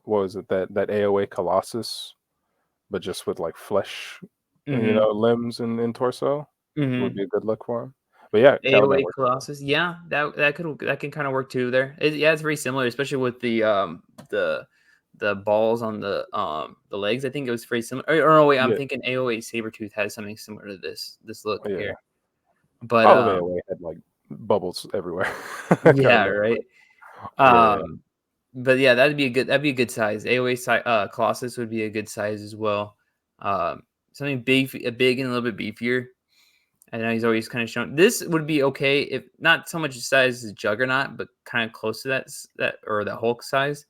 Speaker 2: was it that AOA Colossus, but just with like flesh,
Speaker 1: Mhm.
Speaker 2: limbs and torso would
Speaker 1: Mhm.
Speaker 2: be a good look for him. But yeah, Caliban
Speaker 1: AOA
Speaker 2: works.
Speaker 1: Colossus. Yeah, that can kind of work too there. Yeah, it's very similar, especially with the the balls on the legs. I think it was very similar. Or no, wait, I'm
Speaker 2: Yeah,
Speaker 1: thinking AOA Sabretooth has something similar to this look
Speaker 2: yeah.
Speaker 1: here. But
Speaker 2: All of AOA had like bubbles everywhere. Kind of
Speaker 1: yeah,
Speaker 2: look.
Speaker 1: right.
Speaker 2: Yeah,
Speaker 1: Um but yeah, that'd be a good size. AOA Colossus would be a good size as well. Something big and a little bit beefier. I know he's always kind of shown this would be okay if not so much size as Juggernaut, but kind of close to that or the Hulk size.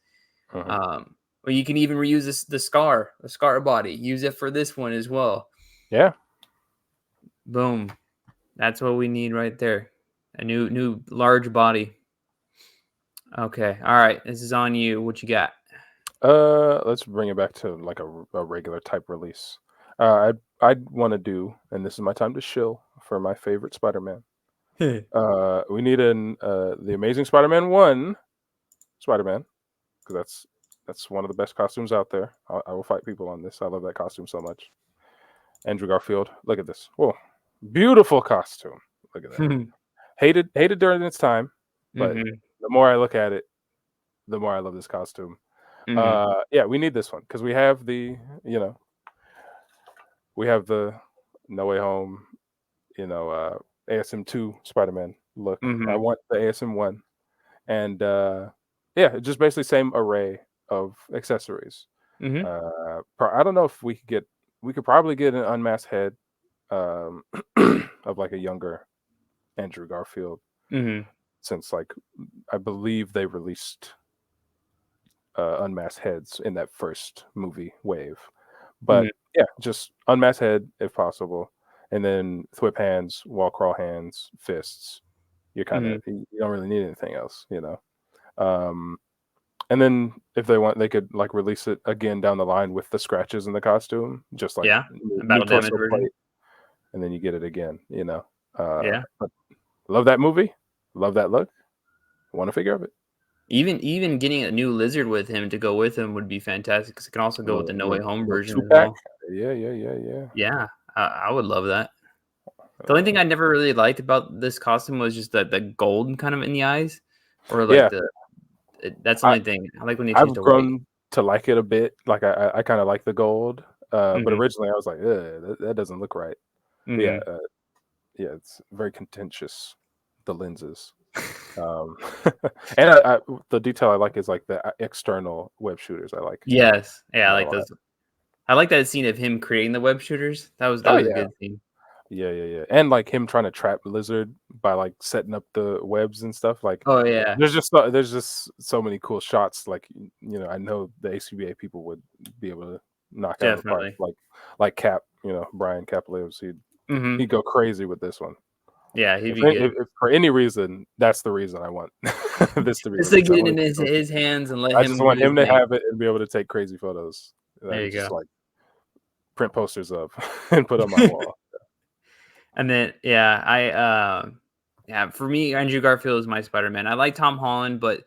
Speaker 2: yeah.
Speaker 1: Um, or you can even reuse the Scar body. Use it for this one as well.
Speaker 2: Yeah.
Speaker 1: Boom. That's what we need right there. A new large body. Okay. All right. This is on you. What you got?
Speaker 2: Let's bring it back to like a regular type release. I'd want to do, and this is my time to shill for my favorite Spider-Man. We need the Amazing Spider-Man 1 Spider-Man because that's one of the best costumes out there. I will fight people on this. I love that costume so much. Andrew Garfield, look at this. Whoa, beautiful costume. Look at that. Hated during its time, but
Speaker 1: Mm-hmm.
Speaker 2: the more I look at it, the more I love this costume.
Speaker 1: Mm-hmm.
Speaker 2: Yeah, we need this one because we have you know, we have the No Way Home, ASM2 Spider-Man look. I
Speaker 1: Mm-hmm.
Speaker 2: want the ASM1, and yeah, just basically same array of accessories.
Speaker 1: Mm-hmm.
Speaker 2: I don't know if we could probably get an unmasked head um, of like a younger Andrew Garfield,
Speaker 1: Mm-hmm.
Speaker 2: since like I believe they released unmasked heads in that first movie wave.
Speaker 1: Mm-hmm.
Speaker 2: But yeah, just unmasked head if possible, and then thwip hands, wall crawl hands, fists.
Speaker 1: Mm-hmm.
Speaker 2: You don't really need anything else, you know. Um, and then if they want, they could like release it again down the line with the scratches in the costume, just like
Speaker 1: Yeah. A
Speaker 2: new
Speaker 1: battle damage
Speaker 2: torso
Speaker 1: version.
Speaker 2: plate, and then you get it again, you know.
Speaker 1: Yeah.
Speaker 2: But love that movie, love that look. Want a figure of it?
Speaker 1: Even getting a new lizard with him to go with him would be fantastic because it can also go with the No Way Home
Speaker 2: Little
Speaker 1: version
Speaker 2: two
Speaker 1: as
Speaker 2: pack.
Speaker 1: well.
Speaker 2: Yeah, yeah, yeah, yeah.
Speaker 1: Yeah, I would love that. The only thing
Speaker 2: Uh,
Speaker 1: I never really liked about this costume was just the gold kind of in the eyes. or like
Speaker 2: Yeah,
Speaker 1: that's the
Speaker 2: I
Speaker 1: only thing. I like when they change
Speaker 2: I've
Speaker 1: the white.
Speaker 2: grown to like it a bit. Like I kind of like the gold, but
Speaker 1: Mhm,
Speaker 2: originally I was like, that doesn't look right. But yeah,
Speaker 1: mhm.
Speaker 2: yeah, it's very contentious. The lenses, um, and the detail I like is like the external web shooters.
Speaker 1: Yes.
Speaker 2: I
Speaker 1: Yeah, I
Speaker 2: like a
Speaker 1: like
Speaker 2: lot.
Speaker 1: those. I like that scene of him creating the web shooters. That
Speaker 2: Oh
Speaker 1: was a
Speaker 2: yeah,
Speaker 1: good scene.
Speaker 2: yeah, and like him trying to trap Lizard by like setting up the webs and stuff. Like
Speaker 1: Oh, yeah,
Speaker 2: there's just so many cool shots. Like I know the ACBA people would be able to knock out of the park.
Speaker 1: definitely.
Speaker 2: Like Cap, Brian Cap lives.
Speaker 1: Mhm.
Speaker 2: He'd go crazy with this one.
Speaker 1: Yeah, he'd
Speaker 2: If,
Speaker 1: be
Speaker 2: if,
Speaker 1: good.
Speaker 2: if for any reason, that's the reason I want this to be
Speaker 1: Just to
Speaker 2: released. I
Speaker 1: get it
Speaker 2: want
Speaker 1: in
Speaker 2: to
Speaker 1: his
Speaker 2: go.
Speaker 1: his hands and let
Speaker 2: I just
Speaker 1: him do
Speaker 2: want
Speaker 1: his
Speaker 2: him to
Speaker 1: thing.
Speaker 2: have it and be able to take crazy photos that I
Speaker 1: There
Speaker 2: could
Speaker 1: you
Speaker 2: just
Speaker 1: go.
Speaker 2: like print posters of and put on my wall.
Speaker 1: And then, yeah, yeah, for me, Andrew Garfield is my Spider-Man. I like Tom Holland, but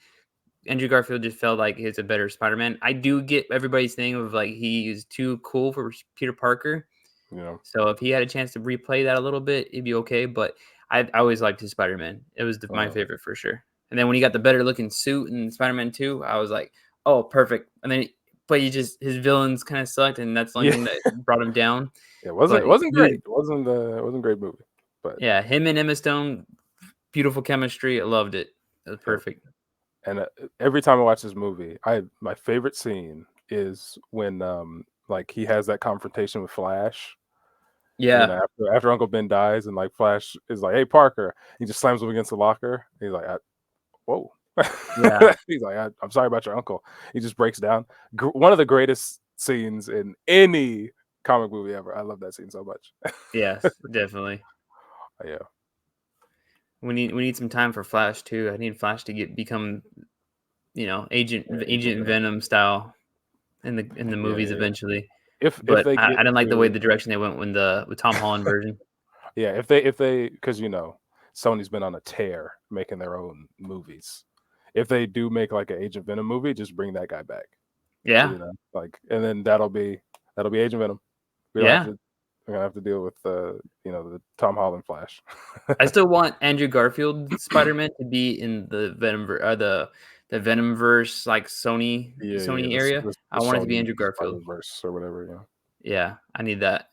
Speaker 1: Andrew Garfield just felt like he's a better Spider-Man. I do get everybody's thing of like he is too cool for Peter Parker.
Speaker 2: You know.
Speaker 1: So if he had a chance to replay that a little bit, it'd be okay. But I always liked his Spider-Man. It was my
Speaker 2: Uh,
Speaker 1: favorite for sure. And then when he got the better looking suit in Spider-Man 2, I was like, oh, perfect. And then, but his villains kind of sucked, and that's the only
Speaker 2: yeah,
Speaker 1: thing that brought him down.
Speaker 2: it
Speaker 1: But
Speaker 2: wasn't
Speaker 1: he was,
Speaker 2: great. It wasn't a great movie, but
Speaker 1: yeah, him and Emma Stone, beautiful chemistry. I loved it. It was
Speaker 2: yeah.
Speaker 1: perfect.
Speaker 2: And every time I watch this movie, my favorite scene is when like he has that confrontation with Flash.
Speaker 1: Yeah,
Speaker 2: After Uncle Ben dies, and like Flash is like, "Hey Parker," he just slams him against the locker. He's like, "Whoa."
Speaker 1: yeah,
Speaker 2: He's like, I'm sorry about your uncle. He just breaks down. One of the greatest scenes in any comic movie ever. I love that scene so much.
Speaker 1: yes, definitely.
Speaker 2: Yeah,
Speaker 1: We need some time for Flash too. I need Flash to become
Speaker 2: Agent
Speaker 1: Agent
Speaker 2: Venom.
Speaker 1: Venom style in the movies
Speaker 2: Yeah.
Speaker 1: eventually.
Speaker 2: If
Speaker 1: But
Speaker 2: they
Speaker 1: I
Speaker 2: get
Speaker 1: didn't like
Speaker 2: to
Speaker 1: the direction they went with Tom Holland version.
Speaker 2: yeah, if they because Sony's been on a tear making their own movies. If they do make like an Agent Venom movie, just bring that guy back.
Speaker 1: Yeah,
Speaker 2: Like, and then that'll be Agent Venom. We don't have
Speaker 1: yeah.
Speaker 2: to. We're gonna have to deal with the Tom Holland Flash.
Speaker 1: I still want Andrew Garfield Spider-Man to be in the the Venomverse like
Speaker 2: Yeah,
Speaker 1: Sony area.
Speaker 2: the
Speaker 1: I want it to be
Speaker 2: Sony
Speaker 1: Andrew Garfield.
Speaker 2: Spider Verse or whatever.
Speaker 1: Yeah, I need that.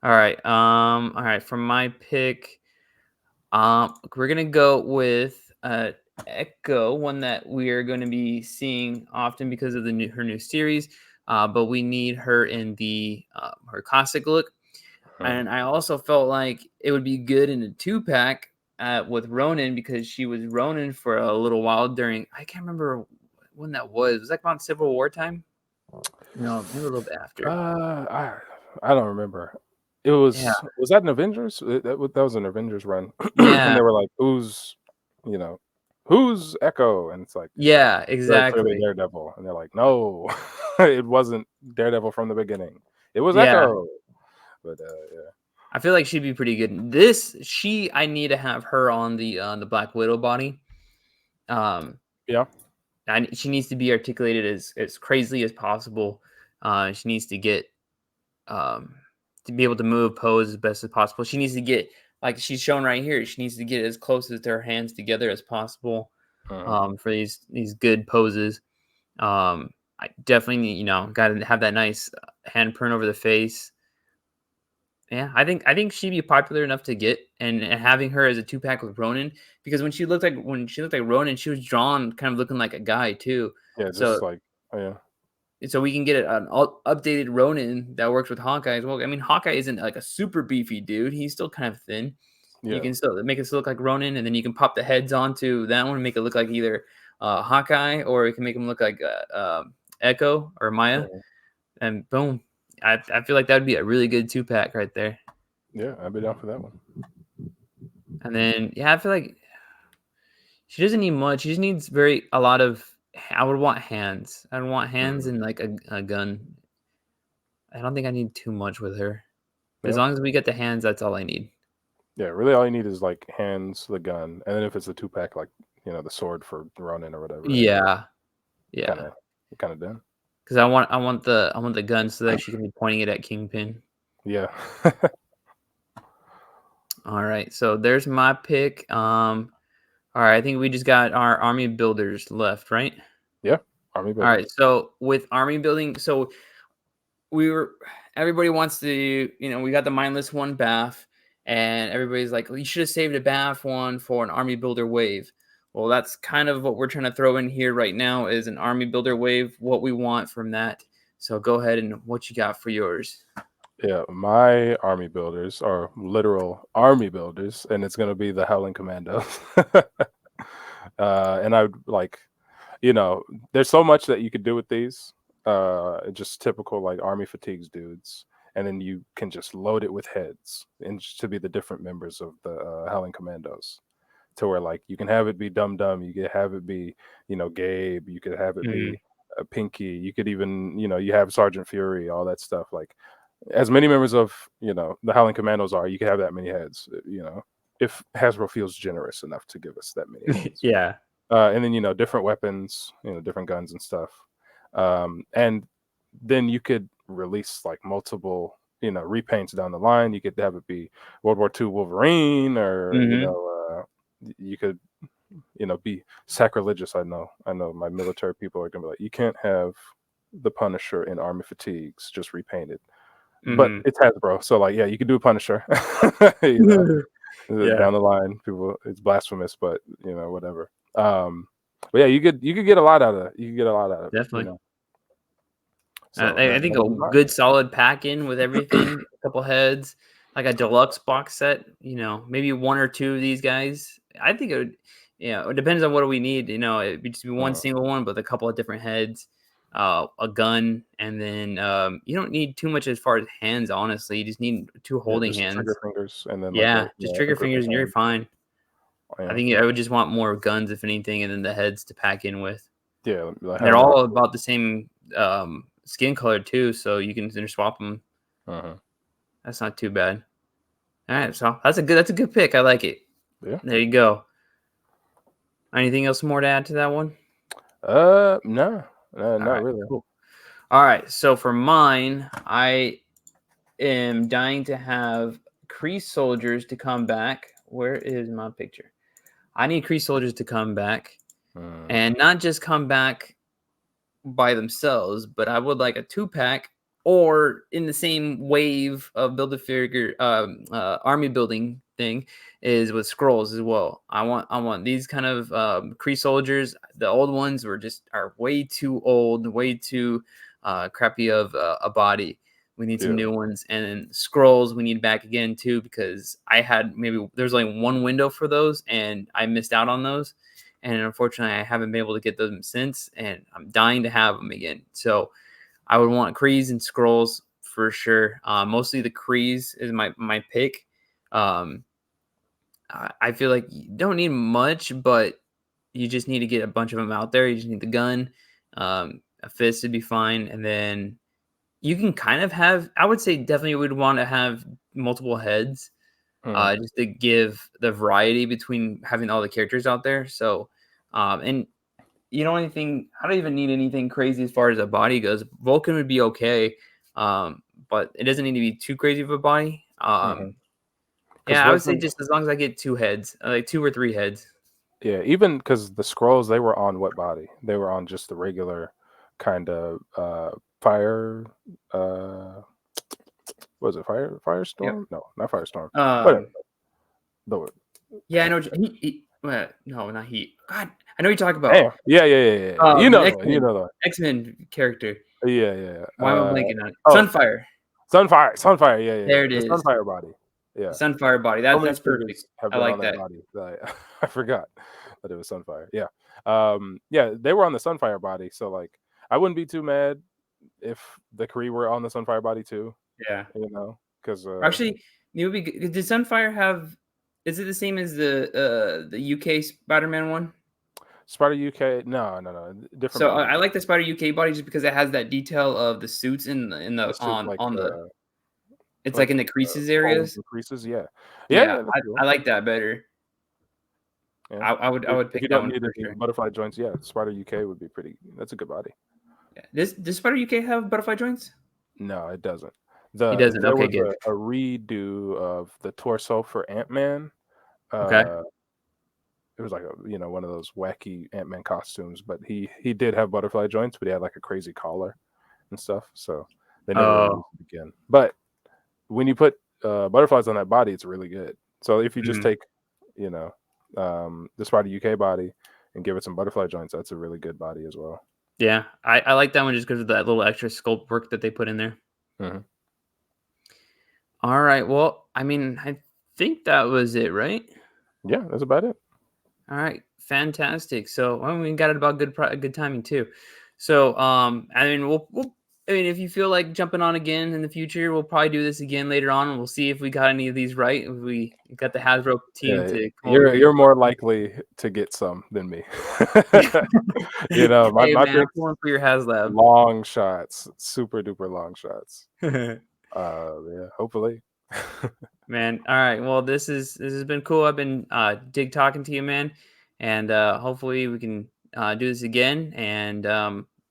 Speaker 1: All right, for my pick, we're gonna go with Echo, one that we are going to be seeing often because of her new series. But we need her in the her classic look,
Speaker 2: Mhm.
Speaker 1: and I also felt like it would be good in a 2-pack with Ronan because she was Ronan for a little while during I can't remember when that was. Was that about Civil War time? No, maybe a little bit after.
Speaker 2: I don't remember. It
Speaker 1: Yeah,
Speaker 2: was that an Avengers? That was an Avengers run, and
Speaker 1: yeah,
Speaker 2: they were like, you know, who's Echo?" And it's like
Speaker 1: yeah,
Speaker 2: very clearly
Speaker 1: exactly.
Speaker 2: Daredevil, and they're like, "No, it wasn't Daredevil from the beginning. It was
Speaker 1: Yeah,
Speaker 2: Echo." But yeah,
Speaker 1: I feel like she'd be pretty good. I need to have her on the Black Widow body. Um,
Speaker 2: yeah,
Speaker 1: she needs to be articulated as crazily as possible. She needs um, to be able to move, pose as best as possible. She needs to get like she's shown right here. She needs to get as close as her hands together as possible
Speaker 2: mhm,
Speaker 1: for these good poses. I definitely need, got to have that nice handprint over the face. Yeah, I think she'd be popular enough to get, and having her as a 2-pack with Ronan because when she looked like Ronan, she was drawn kind of looking like a guy too.
Speaker 2: yeah, just
Speaker 1: So
Speaker 2: like yeah,
Speaker 1: we can get an updated Ronan that works with Hawkeye as well. I mean, Hawkeye isn't like a super beefy dude; he's still kind of thin. You
Speaker 2: yeah,
Speaker 1: can still make it look like Ronan, and then you can pop the heads onto that one and make it look like either Hawkeye or you can make him look like Echo or Maya,
Speaker 2: mhm,
Speaker 1: and boom. I feel like that would be a really good 2-pack right there.
Speaker 2: yeah. I'd be down for that one.
Speaker 1: And then, yeah, I feel like she doesn't need much. She just needs a lot of. I would want hands. I would want hands
Speaker 2: Mhm,
Speaker 1: and like a gun. I don't think I need too much with her. As
Speaker 2: yeah.
Speaker 1: long as we get the hands, that's all I need.
Speaker 2: Yeah, really all you need is like hands, the gun, and then if it's a 2-pack, like the sword for Ronin or whatever, and you're
Speaker 1: Yeah,
Speaker 2: kind
Speaker 1: yeah.
Speaker 2: of you're kind of done.
Speaker 1: Because I want the gun so that she can be pointing it at Kingpin.
Speaker 2: Yeah.
Speaker 1: All right, so there's my pick. All All right, I think we just got our army builders left, right?
Speaker 2: Yeah, army
Speaker 1: All right,
Speaker 2: builders.
Speaker 1: so with army building, so we were everybody wants to, we got the mindless one bath, and everybody's like, well, you should have saved a bath one for an army builder wave. Well, that's kind of what we're trying to throw in here right now is an army builder wave, what we want from that. So go ahead and what you got for yours.
Speaker 2: Yeah, my army builders are literal army builders, and it's gonna be the Howling Commandos. And I would like, you know, there's so much that you could do with these. Just typical like army fatigues dudes, and then you can just load it with heads, and just to be the different members of the Howling Commandos. To where like you can have it be Dum Dum, you could have it be, Gabe, you could have it
Speaker 1: Hmm.
Speaker 2: be Pinky, you could even, you have Sergeant Fury, all that stuff. Like as many members of, the Howling Commandos are, you could have that many heads, if Hasbro feels generous enough to give us that many heads.
Speaker 1: Yeah.
Speaker 2: And then, different weapons, different guns and stuff. And then you could release like multiple, repaints down the line. You could have it be World War II Wolverine, or,
Speaker 1: Hmm.
Speaker 2: you could, be sacrilegious. I know my military people are gonna be like, you can't have the Punisher in army fatigues just repainted. But
Speaker 1: Hmm.
Speaker 2: it's Hasbro, so like, yeah, you can do a Punisher. you know,
Speaker 1: Yeah,
Speaker 2: down the line, people, it's blasphemous, but whatever. But yeah, you could get a lot out of it. You could get a lot out of it.
Speaker 1: definitely.
Speaker 2: So
Speaker 1: I think
Speaker 2: that'll
Speaker 1: a
Speaker 2: be mine.
Speaker 1: good solid pack in with everything, a couple heads, like a deluxe box set, maybe one or two of these guys. I think it would, it depends on what we need. It'd be just be one
Speaker 2: Uh,
Speaker 1: single one, but a couple of different heads, a gun, and then you don't need too much as far as hands, honestly. You just need two
Speaker 2: yeah,
Speaker 1: holding
Speaker 2: just trigger
Speaker 1: hands.
Speaker 2: fingers and then like
Speaker 1: Yeah, just
Speaker 2: a
Speaker 1: trigger
Speaker 2: gripping
Speaker 1: fingers and you're
Speaker 2: hand.
Speaker 1: fine. I
Speaker 2: Yeah,
Speaker 1: think I would just want more guns, if anything, and then the heads to pack in with.
Speaker 2: yeah, like
Speaker 1: And they're
Speaker 2: have more.
Speaker 1: all about the same skin color too, so you can interswap them.
Speaker 2: Uh-huh.
Speaker 1: That's not too bad. All right, so that's a good pick. I like it.
Speaker 2: Yeah.
Speaker 1: There you go. Anything else more to add to that one?
Speaker 2: No,
Speaker 1: All
Speaker 2: not
Speaker 1: right,
Speaker 2: really.
Speaker 1: cool. All right, so for mine, I am dying to have Kree soldiers to come back. Where is my picture? I need Kree soldiers to come back,
Speaker 2: Mm,
Speaker 1: and not just come back by themselves, but I would like a two pack or in the same wave of build a figure army building thing is with scrolls as well. I want these kind of Kree soldiers. The old ones are way too old, way too crappy of a body. We need some
Speaker 2: yeah.
Speaker 1: new ones, and then scrolls we need back again too, because I had maybe there's only one window for those, and I missed out on those, and unfortunately I haven't been able to get them since, and I'm dying to have them again. So I would want Krees and Scrolls for sure. Mostly the Krees is my pick. Um, I feel like you don't need much, but you just need to get a bunch of them out there. You just need the gun, a fist would be fine, and then you can kind of have. I would say definitely would want to have multiple heads,
Speaker 2: Mm,
Speaker 1: just to give the variety between having all the characters out there. So, and anything. I don't even need anything crazy as far as a body goes. Vulcan would be okay, but it doesn't need to be too crazy of a body.
Speaker 2: mm-hmm. Because
Speaker 1: Yeah, I would say
Speaker 2: wasn't
Speaker 1: just as long as I get two heads, like two or three heads.
Speaker 2: Yeah, even because the scrolls, they were on what body? They were on just the regular kind of fire. Uh, was it
Speaker 1: Yep.
Speaker 2: firestorm? No, not firestorm. Whatever.
Speaker 1: Um,
Speaker 2: The
Speaker 1: yeah, I know. No, not heat. God, I know what you're talking about.
Speaker 2: Damn. Yeah. You
Speaker 1: The
Speaker 2: know the
Speaker 1: X
Speaker 2: one. You
Speaker 1: Men,
Speaker 2: know the one.
Speaker 1: X Men character.
Speaker 2: Yeah.
Speaker 1: Why am I blanking on it?
Speaker 2: Oh,
Speaker 1: Sunfire.
Speaker 2: Sunfire. Yeah.
Speaker 1: There it
Speaker 2: The
Speaker 1: is.
Speaker 2: Sunfire body.
Speaker 1: The
Speaker 2: Yeah.
Speaker 1: Sunfire body.
Speaker 2: So
Speaker 1: That's
Speaker 2: many
Speaker 1: that's perfect.
Speaker 2: figures have
Speaker 1: I
Speaker 2: been on
Speaker 1: like
Speaker 2: that
Speaker 1: that.
Speaker 2: body that I forgot that it was Sunfire. Yeah. Yeah, they were on the Sunfire body, so like I wouldn't be too mad if the Kree were on the Sunfire body too,
Speaker 1: Yeah.
Speaker 2: because
Speaker 1: Actually, it would be good. Did Sunfire have? Is it the same as the UK Spider-Man one?
Speaker 2: Spider UK, no, different
Speaker 1: So
Speaker 2: body.
Speaker 1: I like the Spider UK body just because it has that detail of the suits in the
Speaker 2: The suit
Speaker 1: on the. It's like
Speaker 2: like
Speaker 1: in the creases
Speaker 2: holes
Speaker 1: areas.
Speaker 2: and creases. Yeah,
Speaker 1: Yeah,
Speaker 2: that's
Speaker 1: I
Speaker 2: cool.
Speaker 1: like that better.
Speaker 2: Yeah,
Speaker 1: I
Speaker 2: if
Speaker 1: would
Speaker 2: you
Speaker 1: pick that
Speaker 2: don't
Speaker 1: one
Speaker 2: need
Speaker 1: for
Speaker 2: any
Speaker 1: sure.
Speaker 2: butterfly joints, yeah, Spider UK would be pretty. That's a good body.
Speaker 1: Yeah. Does Spider UK have butterfly joints?
Speaker 2: No, it doesn't.
Speaker 1: He doesn't.
Speaker 2: There
Speaker 1: Okay,
Speaker 2: was
Speaker 1: good.
Speaker 2: a redo of the torso for Ant Man.
Speaker 1: Okay.
Speaker 2: Uh, it was like one of those wacky Ant-Man costumes, but he did have butterfly joints, but he had like a crazy collar and stuff. So they never really
Speaker 1: Oh,
Speaker 2: used it again. But when you put butterflies on that body, it's really good. So if you just
Speaker 1: mhm.
Speaker 2: take, you know, the Spider UK body and give it some butterfly joints, that's a really good body as well.
Speaker 1: Yeah, I like that one just because of that little extra sculpt work that they put in there.
Speaker 2: Hmm.
Speaker 1: All right, well, I mean, I think that was it, right?
Speaker 2: Yeah, that's about it.
Speaker 1: All right, fantastic. So, well, we got it about good timing too. So, I mean, I mean, if you feel like jumping on again in the future, we'll probably do this again later on, and we'll see if we got any of these right. If we got the Hasbro team
Speaker 2: Yeah,
Speaker 1: to come over
Speaker 2: you're
Speaker 1: here.
Speaker 2: you're more likely to get some than me. My
Speaker 1: Hey,
Speaker 2: my
Speaker 1: man, I'm
Speaker 2: picks
Speaker 1: pulling for your HasLab.
Speaker 2: long shots, super duper long shots. Yeah, hopefully.
Speaker 1: Man, all right. Well, this has been cool. I've been dig talking to you, man, and hopefully we can do this again. And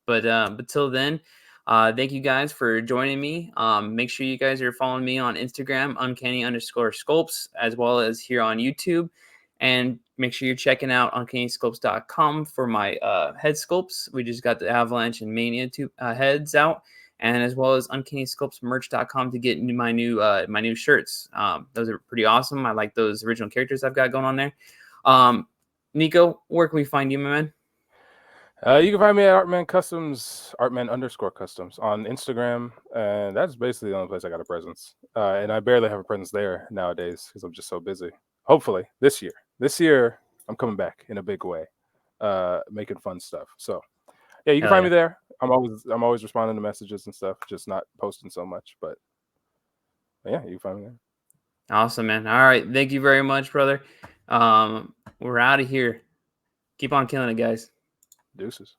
Speaker 1: but till then, thank you guys for joining me. Make sure you guys are following me on Instagram, uncanny_sculpts, as well as here on YouTube. And make sure you're checking out uncannysculpts.com for my head sculpts. We just got the Avalanche and Mania two heads out, and as well as uncannysculptsmerch.com to get my new shirts. Those are pretty awesome. I like those original characters I've got going on there. Um, Nico, where can we find you, my man?
Speaker 2: You can find me at Artman Customs, Artman_Customs on Instagram, and that's basically the only place I got a presence. And I barely have a presence there nowadays because I'm just so busy. Hopefully this year I'm coming back in a big way, making fun stuff. So yeah, you can
Speaker 1: Hell
Speaker 2: find
Speaker 1: yeah.
Speaker 2: me there. I'm always responding to messages and stuff, just not posting so much. But yeah, you can find me there.
Speaker 1: Awesome, man. All right. Thank you very much, brother. We're out of here. Keep on killing it, guys.
Speaker 2: Deuces.